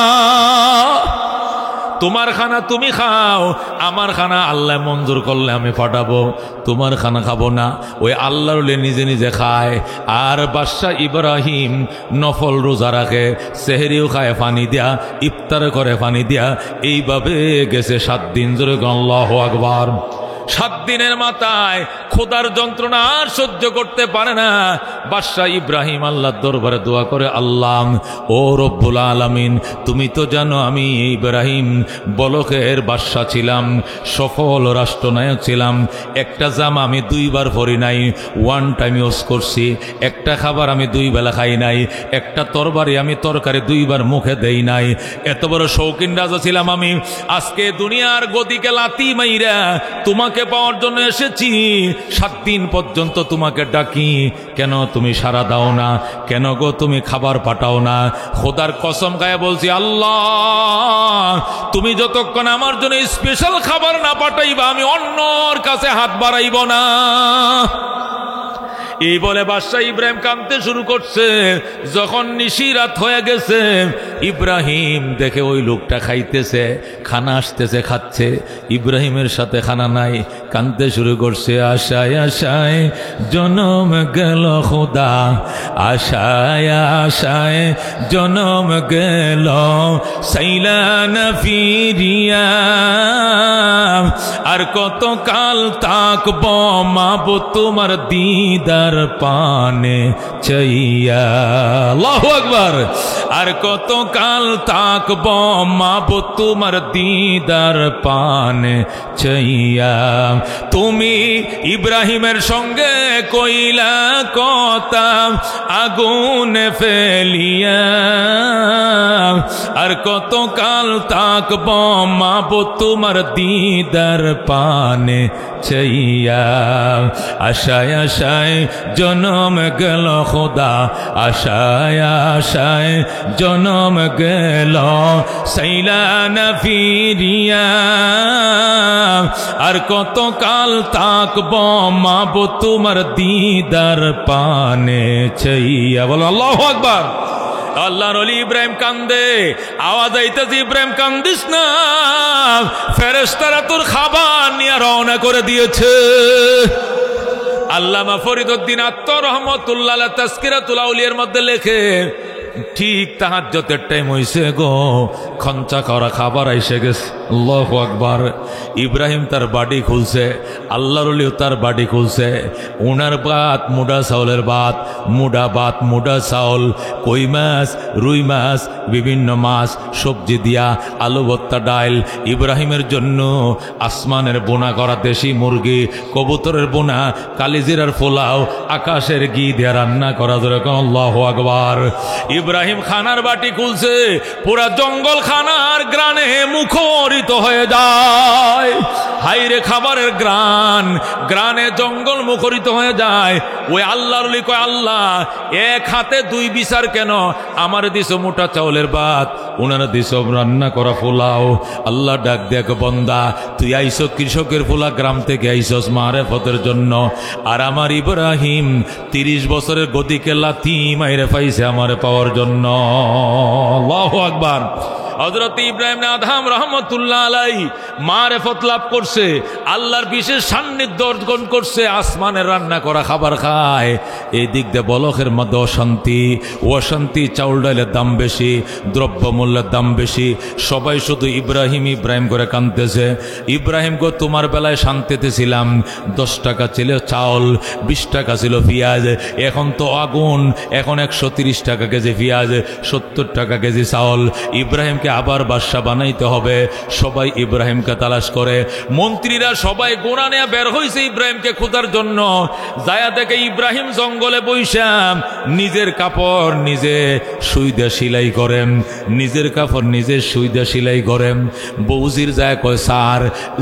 তোমার খানা তুমি খাও, আমার খানা আল্লাহ মঞ্জুর করলে আমি পাঠাবো, তোমার খানা খাবো না। ওই আল্লাহর নিজে নিজে খায়। আর বাদশা ইব্রাহিম নফল রোজা রাখে, সেহরিও খায় পানি দিয়া, ইফতার করে পানি দিয়া। এইভাবে গেছে 7 দিন ধরে। আল্লাহু আকবার। 7 দিনের মাথায় খোদার যন্ত্রণা আর সহ্য করতে পারে না। বাদশা ইব্রাহিম আল্লাহর দরবারে দোয়া করে, আল্লাহ ও রব্বুল আলামিন, তুমি তো জানো আমি ইব্রাহিম বলকের বাদশা ছিলাম, সফল রাষ্ট্রনায়ক ছিলাম। একটা জামা আমি 2 বার পরি নাই, 1 টাইম ইউজ করছি। একটা খাবার আমি 2 বেলা খাই নাই। একটা তরবারি আমি তরকারি 2 বার মুখে দেই নাই। এত বড় শৌখিন রাজা ছিলাম আমি। আজকে দুনিয়ার গদিকে লাথি মাইরা তোমাকে পাওয়ার জন্য এসেছি। 7 দিন পর্যন্ত তোমাকে ডাকি, কেন তুমি সাড়া দাও না? কেন গো তুমি খাবার পাঠাও না? খোদার কসম গায়ে বলছি, আল্লাহ তুমি যতক্ষণ আমার জন্য স্পেশাল খাবার না পাঠাইবা, আমি অন্যর কাছে হাত বাড়াইব না। এই বলে বাদশাহ ইব্রাহিম কাঁদতে শুরু করছে। যখন নিশিরাত হয়ে গেছে, ইব্রাহিম দেখে ওই লোকটা খাইতেছে, খানা আসতেছে, খাচ্ছে, ইব্রাহিমের সাথে খানা নাই, কাঁদতে শুরু করছে। আশায় আশায় জনম গেল খোদা, আশায় আশায় জনম গেল, সাইলা না ফিরিয়া, আর কত কাল তাকব মাবো তোমার দিদার পানে চাইয়া। আল্লাহু আকবার। আর কত কাল তাকব মাবো তোমার দিদার পানে চাইয়া। তুমি ইব্রাহিমের সঙ্গে কইলা কথা আগুনে ফেলিয়া, আর কত কাল তাকব মাবো তোমার দিদার পানে চাইয়া। আশায় আশায় জনম গেল খোদা, আশায় আশায় জনম গেল, সাইলা না ফিরিয়া, আর কত কাল তাকব মাবো তোমার দিদার পানে চাইয়া। বলো আল্লাহু আকবার। আল্লাহর ওলি ইব্রাহিম কান্দে, আওয়াজ আইতেছে ইব্রাহিম কান্দিস না, ফেরেশতারা তোর খাবার নিয়ে রওনা করে দিয়েছে। আল্লামা ফরিদউদ্দিন আত্মা রহমাতুল্লাহ আলাইহি তাযকিরাতুল আউলিয়ার মধ্যে লেখে, ঠিক তাহাজ্জুদের টাইম হইছে গো, খঞ্চা করা খাবার আইসে গেছে। আল্লাহু আকবার। ইব্রাহিম তার বাড়ি খুলছে, আল্লাহর ওলি তার বাড়ি খুলছে। উনার ভাত মুডা চাউলের ভাত, মুডা ভাত মুডা চাউল, কই মাছ, রুই মাছ, বিভিন্ন মাছ, সবজি দিয়া আলু ভর্তা, ডাল। ইব্রাহিমের জন্য আসমানের বোনা করা দেশি মুরগি, কবুতরের বোনা, কালিজিরার পোলাও, আকাশের ঘি দিয়া রান্না করা। যেরকম আল্লাহু আকবার। ইব্রাহিম খানার বাটি খুলছে, পুরা জঙ্গল খানার গ্রানে মুখরিত হয়ে যায়। হাইরে খাবারের গ্রান, গ্রানে জঙ্গল মুখরিত হয়ে যায়। ওই আল্লাহর ওলি কয়, আল্লাহ এক হাতে দুই বিচার কেন? আমার দিছ মোটা চাউলের ভাত, ওনারা দিছ রান্না করা পোলাও। আল্লাহ ডাক দেখ, বন্দা তুই আইস কৃষকের পোলা, গ্রাম থেকে আইসস মারেফতের জন্য, আর আমার ইব্রাহিম 30 বছরের গদিকে লাথি মাইরে পাইছে আমার পাওয়ার জন্য। আল্লাহু আকবার। হযরত ইব্রাহিম আদম রহমতুল্লাহ আলাইহি মারেফত লাভ করছে, আল্লাহর বিশেষ সান্নিধ্য অর্জন করছে, আসমানের রান্না করা খাবার খায়। এই দিক দিয়ে বলখের মধ্যে অশান্তি, অশান্তি, চাউল ডালের দাম বেশি, দ্রব্যমূল্যের দাম বেশি, সবাই শুধু ইব্রাহিম ইব্রাহিম করে কাঁদতেছে। ইব্রাহিম গো, তোমার বেলায় শান্তিতে ছিলাম, 10 টাকা ছিল চাউল, 20 টাকা ছিল পেঁয়াজ, এখন তো আগুন, এখন 130 টাকা কেজি পেঁয়াজ, 70 টাকা কেজি চাউল। ইব্রাহিম আবার বাদশা বানাইতে হবে। সবাই ইব্রাহিমকে তালাশ করে, মন্ত্রীরা সবাই গোড়া নিয়ে বের হয়েছে ইব্রাহিমকে খোঁজার জন্য। যায়া দেখে ইব্রাহিম জঙ্গলে বইসা নিজের কাপড় নিজে সুইদা সেলাই করেন, নিজের কাপড় নিজে সুইদা সেলাই করেন। বউজির যায় কয়, স্যার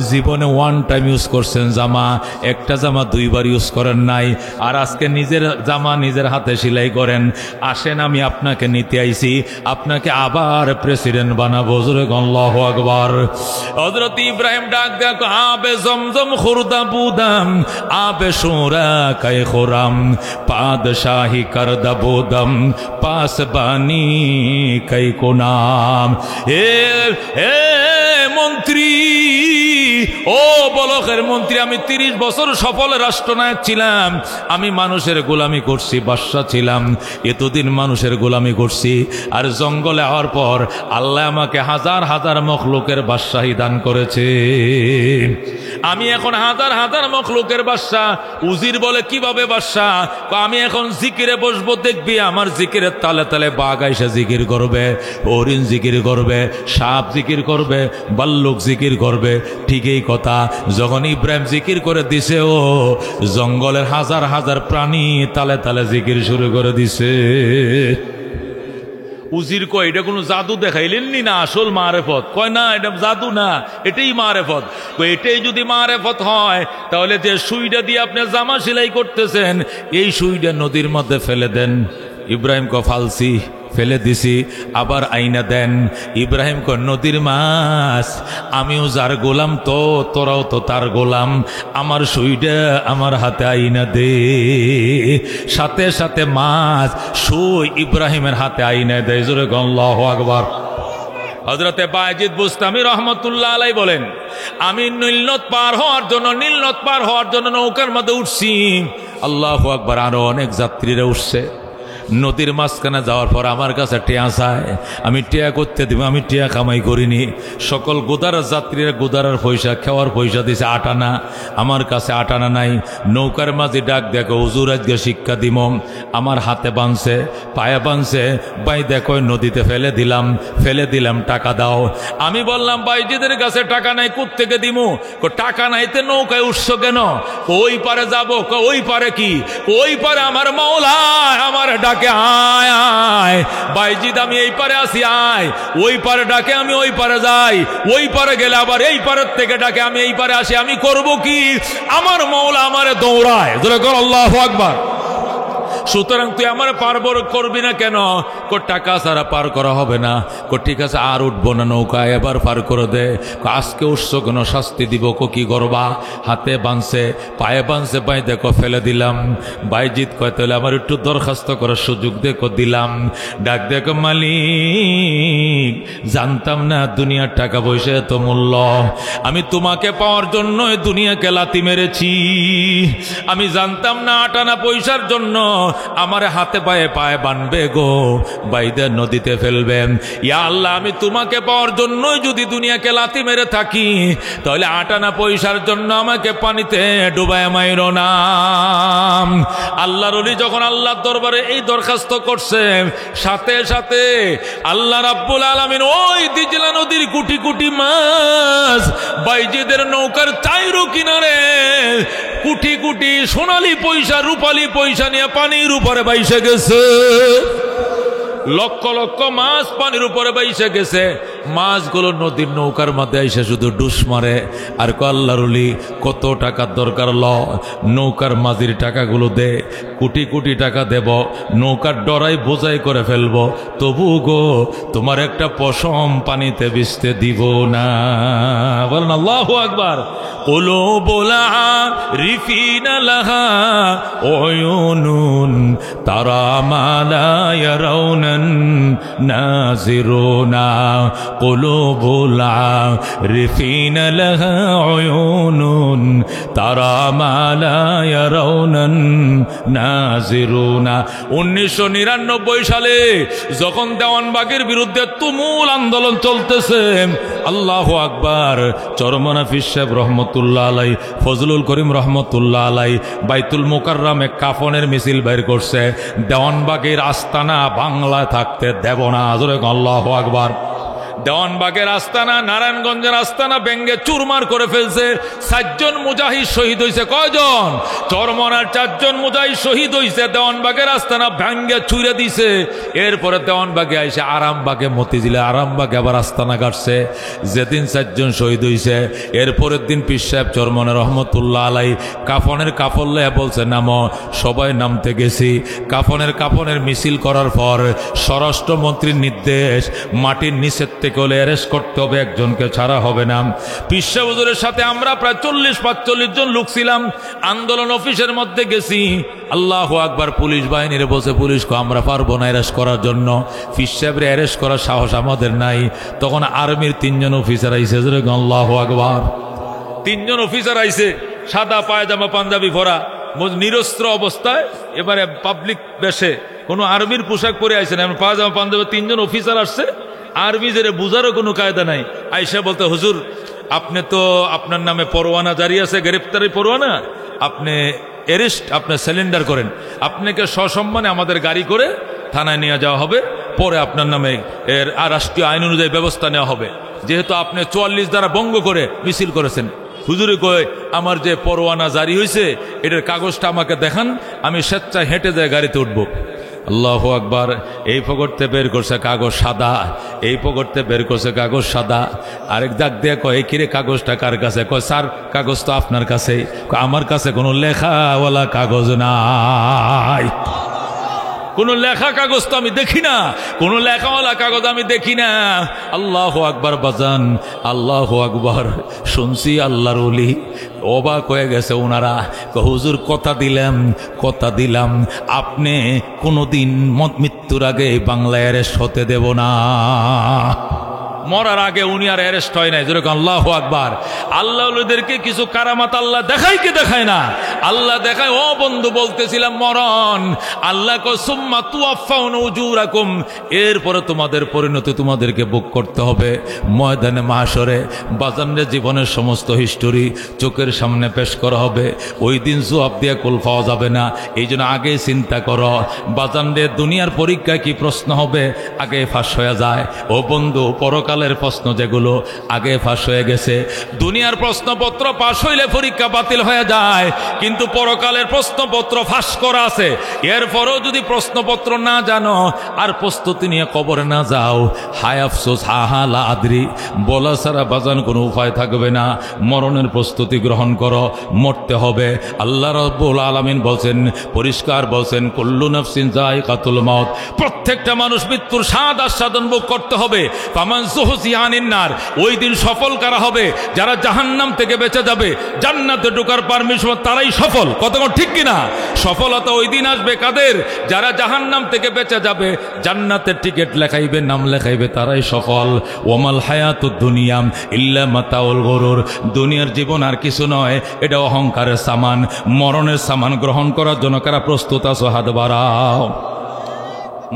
জীবনে 1 টাইম ইউজ করছেন জামা, একটা জামা 2 বার ইউজ করেন নাই, আর আজকে নিজের জামা নিজের হাতে সেলাই করেন। আসেন আমি আপনাকে নিতে আইছি, আপনাকে আবার প্রেসিডেন্ট বানাবো। আল্লাহু আকবার। হযরত ইব্রাহিম ডাক দেখো, আবে জমজম খুরদা বুদাম, আবে শুরা কাই খুরাম, পাদশাহী করদা বুদাম, পাসবানি কাই কোনাম। হে মন্ত্রী, ও বলখের মন্ত্রী, আমি 30 বছর সফল রাষ্ট্রনায়ক ছিলাম, আমি মানুষের গোলামি করছি, বাদশা ছিলাম, এতদিন মানুষের গোলামি করছি, আর জঙ্গলে হওয়ার পর আল্লাহ আমাকে হাজার হাজার মখলুকের বাদশাহী দান করেছে। আমি এখন হাজার হাজার মখলুকের বাদশা। উজির বলে, কিভাবে বাদশা? আমি এখন জিকিরে বসবো, দেখবি আমার জিকিরের তালে তালে বাঘ আইসা জিকির করবে, হরিণ জিকির করবে, সাপ জিকির করবে, বাল্লুক জিকির করবে। ঠিক এই কথা যখন ইব্রাহিম জিকির করে দিছে, ও জঙ্গলের হাজার হাজার প্রাণী তালে তালে জিকির শুরু করে দিছে। উজির কয়, এটা কোনো জাদু দেখাইলেননি না আসল মারেফত? কয় না, এটা জাদু না, এটাই মারেফত। এটাই যদি মারেফত হয়, তাহলে যে সুইটা দিয়ে আপনি জামা সেলাই করতেছেন, এই সুইটা নদীর মধ্যে ফেলে দেন। ইব্রাহিম কয়, ফালসি ফেলে দিছি, আবার আইনা দেন। ইব্রাহিম কয় নদীর মাছ, আমিও যার গোলাম তো তোরাও তো তার গোলাম, আমার সুইটা আমার হাতে আইনা দে। সাথে সাথে মাছ সুই ইব্রাহিমের হাতে আইনা দেয়। জোরে আল্লাহু আকবার। হযরতে বায়েজিদ বুস্তামি রহমতুল্লাহ আলাইহি বলেন, আমি নীল নদ পার হওয়ার জন্য নৌকার মধ্যে উঠছি। আল্লাহু আকবার। আরো অনেক যাত্রীরা উঠছে। নদীর মাঝখানে যাওয়ার পর আমার কাছে টিয়া চায়, আমি টিয়া করতে দিব, আমি টিয়া কামাই করিনি। সকল গোদারার যাত্রীরা গোদারার পয়সা, খাওয়ার পয়সা দিছে 8 আনা, আমার কাছে 8 আনা নাই। নৌকার মাঝে ডাক দেখো, হুজুর আজকে শিক্ষা দিব। আমার হাতে বাঁধছে, পায়ে বাঁধছে, ভাই দেখো নদীতে ফেলে দিলাম, টাকা দাও। আমি বললাম বাইজিদের কাছে টাকা নাই, কোত্থেকে দিব? টাকা নাইতে নৌকায় উঠছো কেন? ওই পারে যাবো। ওই পারে কি? ওই পারে আমার মাওলা আমার ডাকে, আয় আয় বাইজিদ, আমি এই পারে আসি, আয়। ওই পারে ডাকে, আমি ওই পারে যাই। ওই পারে গেলে আবার এই পারের থেকে ডাকে, আমি এই পারে আসি। আমি করব কি? আমার মাওলা আমারে দৌড়ায়। আল্লাহু আকবার। সুতরাং তুই আমার পার করবি না কেন? টাকা ছাড়া পার করা হবে না। ঠিক আছে, আর উঠবো না নৌকায়, এবার পার করে দে। আজকে উঠছো কেন? শাস্তি দিব। কি করবা? হাতে বাঁধছে, পায়ে বাঁধছে, ভাই দেখো ফেলে দিলাম। বাইজিৎ কয় তাহলে আমার একটু দরখাস্ত করার সুযোগ দেখো, দিলাম। ডাক দেখো, মালিক জানতাম না দুনিয়ার টাকা পয়সা এত মূল্য। আমি তোমাকে পাওয়ার জন্য দুনিয়াকে লাথি মেরেছি। আমি জানতাম না 8 আনা পয়সার জন্য আমার হাতে পায়ে বানবে গো, বাইদা নদীতে ফেলবেন। ইয়া আল্লাহ, আমি তোমাকে পাওয়ার জন্যই যদি দুনিয়াকে লাথি মেরে থাকি, তাহলে 8 আনা পয়সার জন্য আমাকে পানিতে ডুবায় মাইরো না। আল্লাহর ওলি যখন আল্লাহর দরবারে এই দরখাস্ত করছে, সাথে সাথে আল্লাহ রাব্বুল আলামিন ওই দিজলা নদীর কোটি কোটি মাছ বাইজিদের নৌকার চাইরো কিনারে কোটি কোটি সোনালী পয়সা, রূপালী পয়সা নিয়ে পানির উপরে বাইসে গেছে। লক্ষ লক্ষ মাছ পানির উপরে বাইসে গেছে। মাছগুলো নদীর নৌকার মধ্যে এসে শুধু ডুস মারে আর আল্লাহর ওলি কত টাকার দরকার, নৌকার মাঝির টাকাগুলো দে, কোটি কোটি টাকা দেব, নৌকার ডরাই বোঝাই করে ফেলবো, তবু গো তোমার একটা পশম পানিতে ভিজতে দিব না। বলেন আল্লাহু আকবার। কুলুবুল আরিফিনা লাহা উয়ুনুন তারা মা লা ইয়ারাউনান নাজিরুনা। কুলুবুল আরিফিনা লাহা উয়ুনুন তারা মা লা ইয়ারাউনান নাজিরুনা। 1999 সালে যখন দেওয়ানবাগের বিরুদ্ধে তুমুল আন্দোলন চলতেছে, আল্লাহু আকবার, চরমনা পীর সাহেব রহমতুল্লাহ আলাই, ফজলুল করিম রহমতুল্লাহ আলাই বাইতুল মুকাররমে কাফনের মিছিল বের করছে। দেওয়ানবাগের আস্তানা বাংলায় থাকতে দেব না। জোরে আল্লাহু আকবার। দেওয়ানবাগের আস্তানা, নারায়ণগঞ্জের আস্তানা ব্যঙ্গে চুরমার করে ফেলছে। 4 জন মুজাহিদ শহীদ হয়েছে। কয়জন? চরমনার 4 জন মুজাহিদ শহীদ হয়েছে। দেওয়ানবাগের আস্তানা ব্যঙ্গে ছুঁড়ে দিছে। এরপরে দেওয়ানবাগে আইসে আরামবাগে, মতিঝিলে আরামবাগে আবার আস্তানা কাটছে। যেদিন 4 জন শহীদ হয়েছে, এরপরের দিন পীর সাহেব চরমনে রহমতুল্লাহ আলাই কাফনের কাপড় লয়ে বলছে নামো। সবাই নামতে গেছি। কাফনের মিছিল করার পর স্বরাষ্ট্রমন্ত্রীর নির্দেশ, মাটির নিচের থেকে অ্যারেস্ট করতে হবে, একজনকে ছাড়া হবে না। পীর সাহেব হুজুরের সাথে আমরা প্রায় 40-45 জন লোক ছিলাম। আন্দোলন অফিসের মধ্যে গেছি। আল্লাহু আকবার। পুলিশ বাহিনীর বসে, পুলিশকে আমরা পারবো না অ্যারেস্ট করার জন্য, পীর সাহেবরে অ্যারেস্ট করার সাহস আমাদের নাই। তখন আর্মির 3 জন অফিসার আইসে। আল্লাহু আকবার। 3 জন অফিসার আইসে, সাদা পায়জামা পাঞ্জাবি পরা, নিরস্ত্র অবস্থায়। এবারে পাবলিক বেশে, কোনো আর্মির পোশাক পরে আইসে না, পায়জামা পাঞ্জাবি 3 জন অফিসার আসছে। আরবি জেরে বুঝারও কোনো কায়দা নাই। আইসা বলতে, হুজুর আপনি তো, আপনার নামে পরোয়ানা জারি আছে, গ্রেপ্তারি পরোয়ানা, আপনি অ্যারেস্ট, আপনি সিলিন্ডার করেন, আপনাকে সসম্মানে আমাদের গাড়ি করে থানায় নিয়ে যাওয়া হবে, পরে আপনার নামে এর রাষ্ট্রীয় আইন অনুযায়ী ব্যবস্থা নেওয়া হবে, যেহেতু আপনি 44 দ্বারা ভঙ্গ করে মিছিল করেছেন। হুজুরে কয়, আমার যে পরোয়ানা জারি হয়েছে এটার কাগজটা আমাকে দেখান, আমি স্বেচ্ছায় হেঁটে যায় গাড়িতে উঠবো। আল্লাহু আকবার। এই পকেটতে বের করছে কাগজ সাদা, এই পকেটতে বের করছে কাগজ সাদা। আরেক দাগ দিয়ে কয়, কিরে কাগজটা কার কাছে? কয়, স্যার কাগজ তো আপনার কাছেই। আমার কাছে কোনো লেখাওয়ালা কাগজ নাই। কোনো লেখা কাগজ তো আমি দেখি না, কোনো লেখাওয়ালা কাগজ আমি দেখি না। আল্লাহু আকবার বাজান, আল্লাহু আকবার। শুনছি আল্লাহর ওলি, অবাক হয়ে গেছে ওনারা। হুজুর কথা দিলাম আপনি কোনোদিন মৃত্যুর আগে বাংলায় অ্যারেস্ট হতে দেব না। মরার আগে উনি আর অ্যারেস্ট হয় নাই। যেরকম আল্লাহু আকবার। আল্লাহ ওলিদেরকে কিছু কারামাত আল্লাহ দেখায় কি দেখায় না? আল্লাহ দেখায়। ও বন্ধু বলতেছিলাম মরণ, আল্লাহ কো সুম্মা তুওয়াফাউনা উজুরাকুম, এরপরে তোমাদের পরিণতি তোমাদেরকে ভোগ করতে হবে ময়দানে মাহশরে। বাজানের জীবনের সমস্ত হিস্টোরি চোখের সামনে পেশ করা হবে। ওই দিন জবাব দিয়ে কুল পাওয়া যাবে না। এই জন্য আগে চিন্তা করো বাজানের দুনিয়ার পরীক্ষায় কি প্রশ্ন হবে, আগে ফাঁস হয়ে যায়। ও বন্ধু, পরকালের প্রশ্ন যেগুলো আগে ফাঁস হয়ে গেছে। দুনিয়ার প্রশ্নপত্র পাশ হইলে পরীক্ষা বাতিল হয়ে যায়, কিন্তু পরকালের প্রশ্নপত্র ফাঁস করা আছে। এরপরও যদি প্রশ্নপত্র না জানো আর প্রস্তুতি নিয়ে কবরে না যাও, হায় আফসোস, হা লা আদরি বলা ছাড়া বাজান কোনো উপায় থাকবে না। মরণের প্রস্তুতি গ্রহণ করো, মরতে হবে। আল্লাহ রাব্বুল আলামিন বলছেন, পরিষ্কার বলছেন, কুল্লু নাফসিন যায়িকাতুল মাউত, প্রত্যেকটা মানুষ মৃত্যুর স্বাদ আস্বাদন ভোগ করতে হবে। ফামান যুহজিহা আনিন নার, ওই দিন সফল কারা হবে? যারা জাহান্নাম থেকে বেঁচে যাবে, জান্নাতে ঢোকার পারমিশন তারাই সফল। কতক্ষণ ঠিক কিনা? সফলতা ওই দিন আসবে কাদের? যারা জাহান্নাম থেকে বেঁচে যাবে, জান্নাতের টিকিট লেখাইবে, নাম লেখাইবে, তারাই সফল। ওমাল হায়াতুদ দুনিয়া ইল্লা মাতাউল গুরুর, দুনিয়ার জীবন আর কিছু নয়, এটা অহংকারের সামান। মরণের সামান গ্রহণ করার জন্য কারা প্রস্তুত আছো? হাত বাড়াও।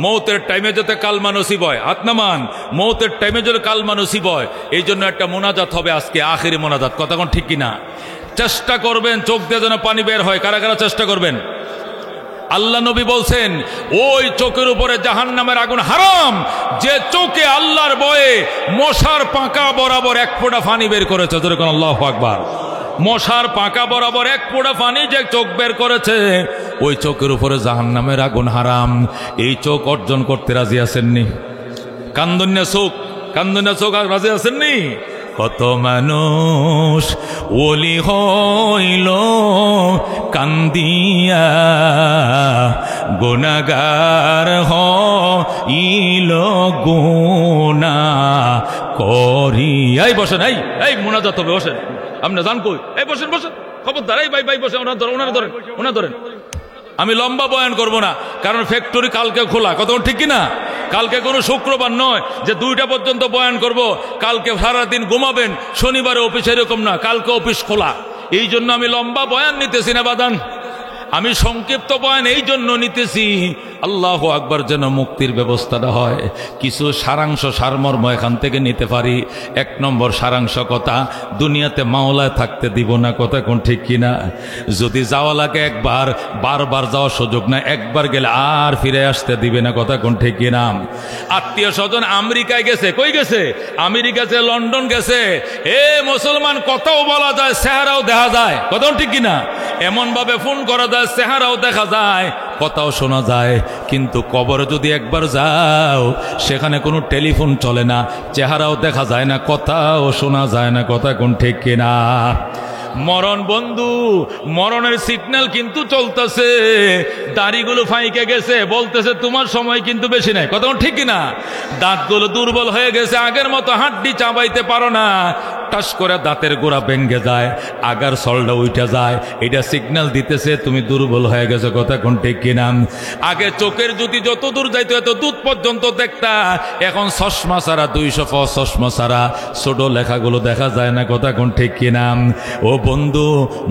মৌতের টাইমে যাতে কালমা নসিব হয়, হাত নামান। মৌতের টাইমে যদি কালমা নসিব হয়, এই জন্য একটা মোনাজাত হবে আজকে, আখেরি মোনাজাত। কতক্ষণ ঠিক কিনা? চেষ্টা করবেন চোখ দিয়ে যেন পানি বের হয়। কারা কারা চেষ্টা করবেন? আল্লাহ নবী বলছেন, ওই চোখের উপরে জাহান্নামের আগুন হারাম যে চোখে আল্লাহর ভয়ে মশার পাকা বরাবর এক ফোঁটা পানি বের করেছে। যেরকম আল্লাহু আকবার। মশার পাকা বরাবর এক ফোঁটা পানি যে চোখ বের করেছে, ওই চোখের উপরে জাহান্নামের আগুন হারাম। এই চোখ অর্জন করতে রাজি আছেননি? কান্দন্যা চোখ রাজি আছেননি? কত মানুষ ওলি হইল কান্দিয়া, গুনাহগার হইল গুনাহ করিয়া। এই বসেন, এই মোনাজাত হবে, বসেন। আপনি জান কই? এই বসেন খবরদার। এই ভাই বসেন, ওনার ধরেন। আমি লম্বা বয়ান করব না, কারণ ফ্যাক্টরি কালকে খোলা। কতক্ষণ ঠিক কিনা? কালকে কোনো শুক্রবার নয় যে 2টা পর্যন্ত বয়ান করব। কালকে সারাদিন ঘুমাবেন, শনিবারে অফিস এরকম না, কালকে অফিস খোলা। এই জন্য আমি লম্বা বয়ান নিতেছি না বাদান, আমি সংক্ষিপ্ত বয়ান এই জন্য নিতেছি, আল্লাহু আকবার, যেন মুক্তির ব্যবস্থাটা হয়। কিছু সারাংশ সারমর্ম এখান থেকে নিতে পারি। 1 নম্বর সারাংশ কথা, দুনিয়াতে মাওলায় থাকতে দিব না। কথা কোন ঠিক কিনা? যদি যাওয়া লাগে একবার, বারবার যাওয়ার সুযোগ না। একবার গেলে আর ফিরে আসতে দিবে না। কথা কোন ঠিক কিনা? আত্মীয় স্বজন আমেরিকায় গেছে, কই গেছে? আমেরিকা গেছে, লন্ডন গেছে। এ মুসলমান, কথাও বলা যায়, চেহারাও দেখা যায়। কথা ঠিক কিনা? এমন ভাবে ফোন করা যায়, চেহারাও দেখা যায়, কথাও শোনা যায়। কিন্তু কবরে যদি একবার যাও, সেখানে কোনো টেলিফোন চলে না, চেহারাও দেখা যায় না, কথাও শোনা যায় না। কথা কোন ঠিক কিনা? মরণ বন্ধু, মরণের সিগন্যাল কিন্তু চলতেছে। দাড়িগুলো ফাইকে গেছে, বলতেছে তোমার সময় কিন্তু বেশি নাই। কথা ঠিক কিনা? দাঁতগুলো দুর্বল হয়ে গেছে, আগের মতো হাড্ডি চাবাইতে পারো না, টাস করে দাঁতের গোড়া ভেঙে যায়, আগার সলটা উঠে যায়। এটা সিগন্যাল দিতেছে তুমি দুর্বল হয়ে গেছো। কথা কোন ঠিক কিনা? আগে চোখের জ্যোতি যত দূর যাইতো এত দূর পর্যন্ত দেখতা, এখন চশমা ছাড়া 200 চশমা ছাড়া ছোট লেখাগুলো দেখা যায় না। কথা কোন ঠিক কিনা? ও বন্ধু,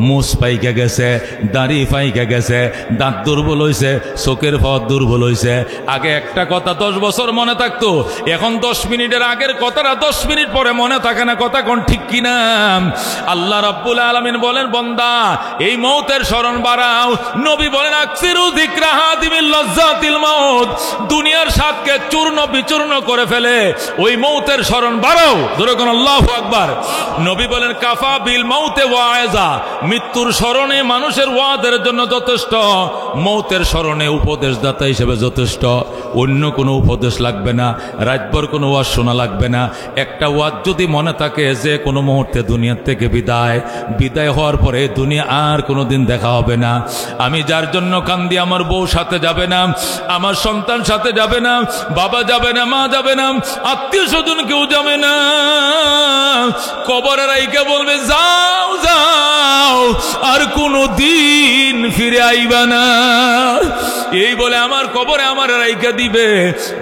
মুছ পাইকে গেছে, দাড়ি পাইকে গেছে, দাঁত দুর্বল হয়েছে, চোখের পাওয়ার দুর্বল হয়েছে। আগে একটা কথা 10 বছর মনে থাকতো, এখন 10 মিনিটের আগের কথাটা 10 মিনিট পরে মনে থাকে না। কথা কোন ঠিক কিনা? আল্লাহ রাব্বুল আলামিন বলেন, বান্দা এই মৌতের স্মরণ বাড়াও। নবী বলেন, আকসিরু যিকরা হাদিমিল লাজ্জাতিল মাউত, দুনিয়ার স্বাদকে চূর্ণ বিচূর্ণ করে ফেলে ওই মৌতের স্মরণ বাড়াও। যেরকম আল্লাহু আকবার। নবী বলেন, কাফা বিল মাউতে ওয়াইজা, মৃত্যুর স্মরণে মানুষের ওয়াদের জন্য যথেষ্ট, মৌতের স্মরণে উপদেশদাতা হিসেবে যথেষ্ট। অন্য কোনো উপদেশ লাগবে না, রাতভর কোনো ওয়াজ শোনা লাগবে না। একটা ওয়াজ যদি মনে থাকে যে কোনো মুহূর্তে দুনিয়ার থেকে বিদায় হওয়ার পরে দুনিয়া আর কোনোদিন দেখা হবে না। আমি যার জন্য কান্দি, আমার বউ সাথে যাবে না, আমার সন্তান সাথে যাবে না, বাবা যাবে না, মা যাবে না, আত্মীয় স্বজন কেউ যাবে না। কবরের আইকে বলবে যাও যাও, আর কোনো দিন ফিরে আইবা না। এই বলে আমার কবরে আমার রাইকা দিবে,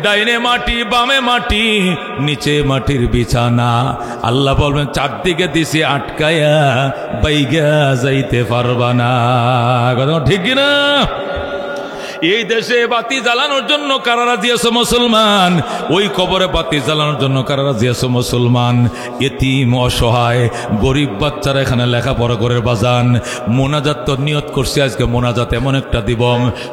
ডাইনে মাটি, বামে মাটি, নিচে মাটির বিছানা। আল্লাহ বলবেন চারদিকে দিছি আটকায়া, বাইগা যাইতে পারবা না। কথা ঠিক কিনা? এই দেশে বাতি জ্বালানোর জন্য কারা রাজি আছো মুসলমান? ওই কবরে বাতি জ্বালানোর জন্য কারা রাজি আছো মুসলমান? এতিম, অসহায়, গরিব বাচ্চারা এখানে লেখাপড়া করে বাজান। মোনাজাত তো নিয়ত করছি আজকে, মোনাজাত এমন একটা দিব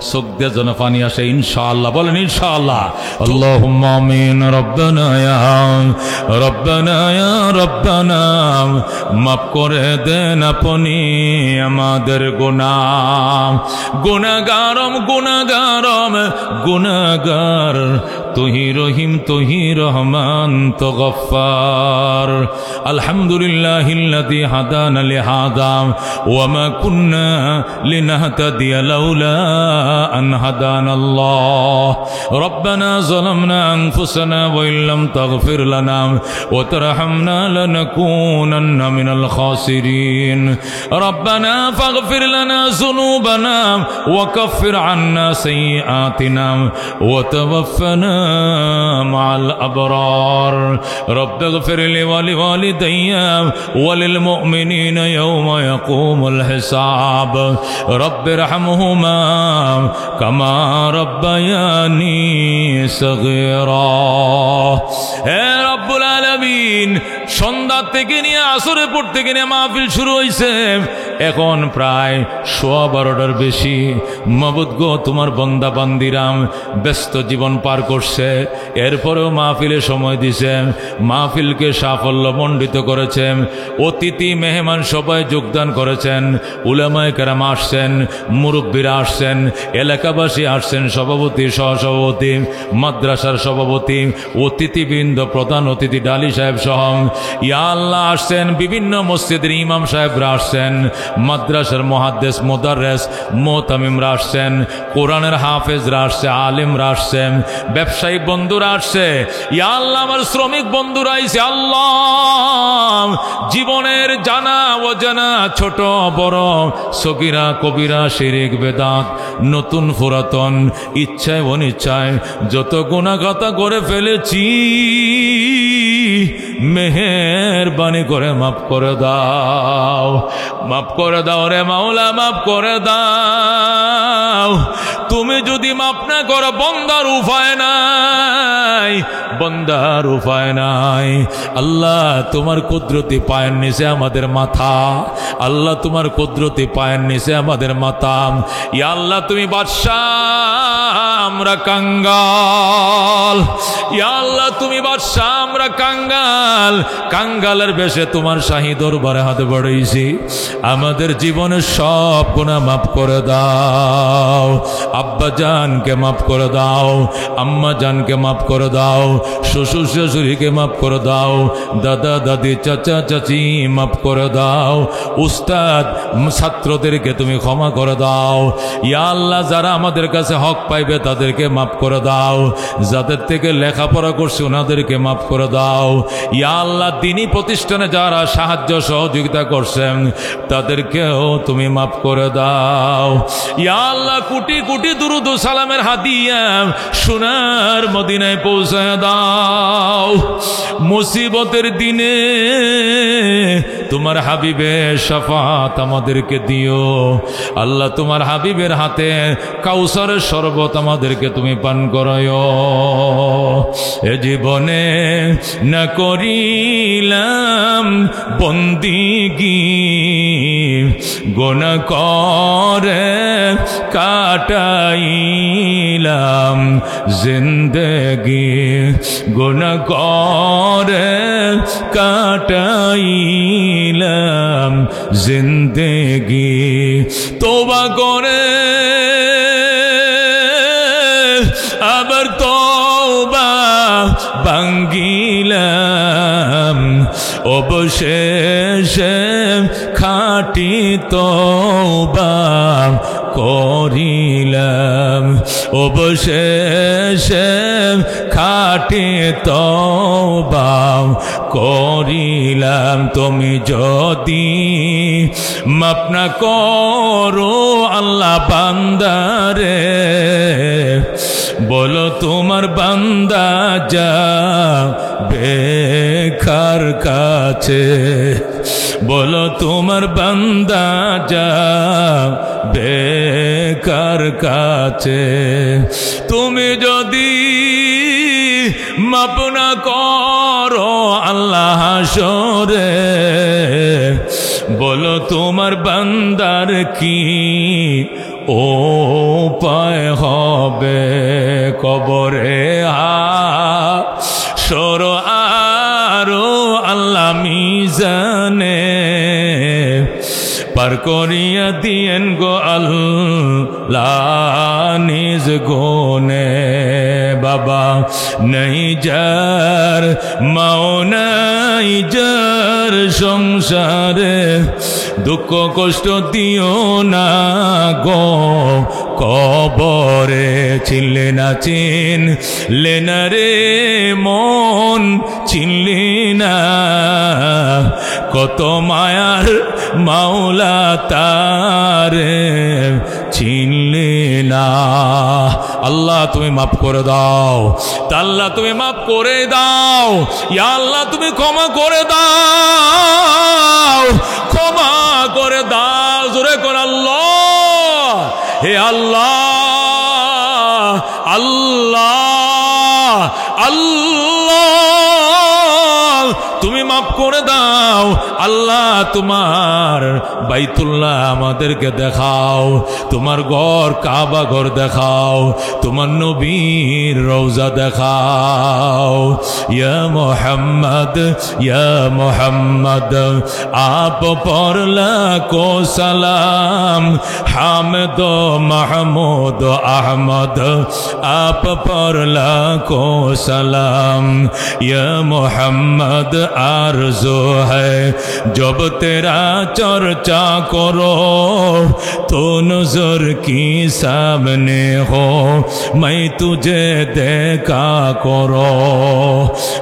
চোখ দিয়ে যেন পানি আসে ইনশাআল্লাহ। বলেন ইনশাআল্লাহ। আল্লাহুম্মা আমিন। রব্বানা ইয়া রব্বানা মাফ করে দেন আপনি আমাদের গুনাহ। গুনাহগারম গুনাহগার, তুহি রহিম তুহি রহমান তো গফফার। আলহামদুলিল্লাহিল্লাযী হাদানা লিহাযা ওয়া মা কুন্না লিনাহতাদিয়া লাউলা আন হাদানাল্লাহ। রব্বানা যালামনা আনফুসানা ওয়া ইল্লাম তাগফির লানা ওয়া তারহামনা লানাকুনান্না মিনাল খাসিরিন। রব্বানা ফাগফির লানা যুনুবানা ওয়া কাফির আন্না সাইয়্যাতিনা ওয়া তাওয়াফফানা মা'আল আবরার। রব্বিগফির লি ওয়া লিওয়ালিদাইয়া ওয়া লিল মুমিনিনা ইয়াওমা ইয়াকুমুল হিসাব। রব্বিরহামহুমা কামা রাব্বায়ানি সগীরা। হে রব্বুল আলামিন, সন্ধ্যা থেকে নিয়ে আসরে পর থেকে নিয়ে মাহফিল শুরু হয়েছে, এখন প্রায় 12:15 বেশি। মাবুদ গো, তোমার বান্দা বান্দিরাম ব্যস্ত জীবন পার করছে, এরপরেও মাহফিলে সময় দিছেন, মাহফিলকে সাফল্য মণ্ডিত করেছেন। অতিথি মেহমান সবাই যোগদান করেছেন, উলামায়ে কেরাম আসছেন, মুরব্বীরা আসছেন, এলাকাবাসী আসছেন, সভাপতি, সহসভাপতি, মাদ্রাসার সভাপতি, অতিথিবৃন্দ, প্রধান অতিথি ডালি সাহেব সহ ইয়া আল্লাহ আসছেন, বিভিন্ন মসজিদের ইমাম সাহেবরা আসছেন, মাদ্রাসার মুহাদ্দিস, মুদাররিস, মুতামিমরা আসছেন, কোরআনের হাফেজরা আসছে, আলেমরা আসছেন, ব্যবসায়ী বন্ধুরা আসছে। ইয়া আল্লাহ আমার শ্রমিক বন্ধুরা আইছে। আল্লাহ জীবনের জানা অজানা, ছোট বড়, সগীরা কবিরা, শিরক বেদাত, নতুন পুরাতন, ইচ্ছায় অনিচ্ছায় যত গুনাহগাতা করে ফেলেছি, মেহেরবানি করে মাফ করে দাও, মাফ করে দাও রে মাওলা, মাফ করে দাও। তুমি যদি মাফ না করো, বন্দার উপায় নাই, বন্দার উপায় নাই। আল্লাহ তোমার কুদরতি পায়ের নিচে আমাদের মাথা, আল্লাহ তোমার কুদরতি পায়ের নিচে আমাদের মাথা। ইয়া আল্লাহ তুমি বাদশাহ, আমরা কাঙ্গাল। ইয়া আল্লাহ তুমি বাদশাহ, আমরা কাঙ্গাল। কাঙ্গালের বেশে তোমার শাহী দরবারে হাত বাড়াইছি, আমাদের জীবনের সব গুনাহ মাফ করে দাও। আব্বা জানকে মাফ করে দাও, আম্মা জানকে মাফ করে দাও, শ্বশুর শাশুড়িকে মাফ করে দাও, দাদা দাদি, চাচা চাচি মাফ করে দাও, উস্তাদ ছাত্রদেরকে তুমি ক্ষমা করে দাও। ইয়া আল্লাহ যারা আমাদের কাছে হক পাইবে তাদেরকে মাফ করে দাও, যাদের থেকে লেখাপড়া করছে ওনাদেরকে মাফ করে দাও। ইয়া আল্লাহ দ্বীনি প্রতিষ্ঠানে যারা সাহায্য সহযোগিতা করছেন তাদেরকেও তুমি মাফ করে দাও। ইয়া আল্লাহ কোটি কোটি দুরুদ ও সালামের হাদিয়া সোনার মদিনায় পৌঁছায় দাও। মুসিবতের দিনে তোমার হাবিবের শাফাত আমাদেরকে দিও। আল্লাহ তোমার হাবিবের হাতে কাউসারের শরবত আমাদেরকে তুমি পান করায়ো। এ জীবনে না করিলাম বন্দিগি, গুনাহ করে কাটাইলাম জিন্দেগি, গুনাহ করে কাটাইলাম জিন্দেগি। তওবা করে আবার তওবা ভাঙ্গিলাম, অবশেষে খাঁটি তওবা করিলাম, অবশেষে খাঁটি তওবা করিলাম। তুমি যদি মাফ না করো আল্লাহ বান্দারে, বলো তোমার বান্দা যা বেকার কাছে, বলো তোমার বান্দা যা বেকার কাছে। তুমি যদি মাপ না করো আল্লাহ হাসরে, বলো তোমার বান্দার কি উপায় হবে। কবরে হাসর আরো আল্লাহ মিজানে পার করিয়া দিয়েন গো আল্লাহ নিজ গুণে। বাবা নাই যার মাও নাই যার সংসারে, দুঃখ কষ্ট দিও না গো কবরে। চিনলে না চিনলে না রে মন, চিনলি না কত মায়ার মাওলা তারে চিনলি না। আল্লাহ তুমি মাফ করে দাও, আল্লাহ তুমি মাফ করে দাও, ইয়া আল্লাহ তুমি ক্ষমা করে দাও, ক্ষমা করে দাও। জোরে করে আল্লাহ, হে আল্লাহ, আল্লাহ, আল্লাহ তুমি মাফ করে দাও। আল্লাহ তোমার বাইতুল্লাহ আমাদেরকে দেখাও, তোমার ঘর কাবা ঘর দেখাও, তোমার নবীর রওজা দেখাও। ইয়া মুহাম্মদ, ইয়া মুহাম্মদ আপ পর লাখো সালাম, হামদ মাহমুদ আহমদ আপ পর লাখো সালাম। ইয়া মুহাম্মদ आरज़ू है जब तेरा चर्चा करो तो नजर की सामने हो, मैं तुझे देखा करो।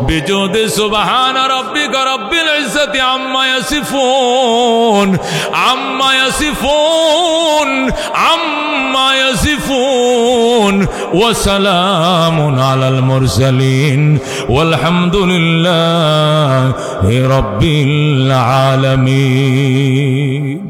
बिजुद सुबहान रब्बिका रब्बिल इज्जति अम्मा यसिफून, अम्मा यसिफून, अम्मा यसिफून, व सलामुन अलल मुरसलीन वल्हम्दुलिल्लाहि रब्बिल आलमीन।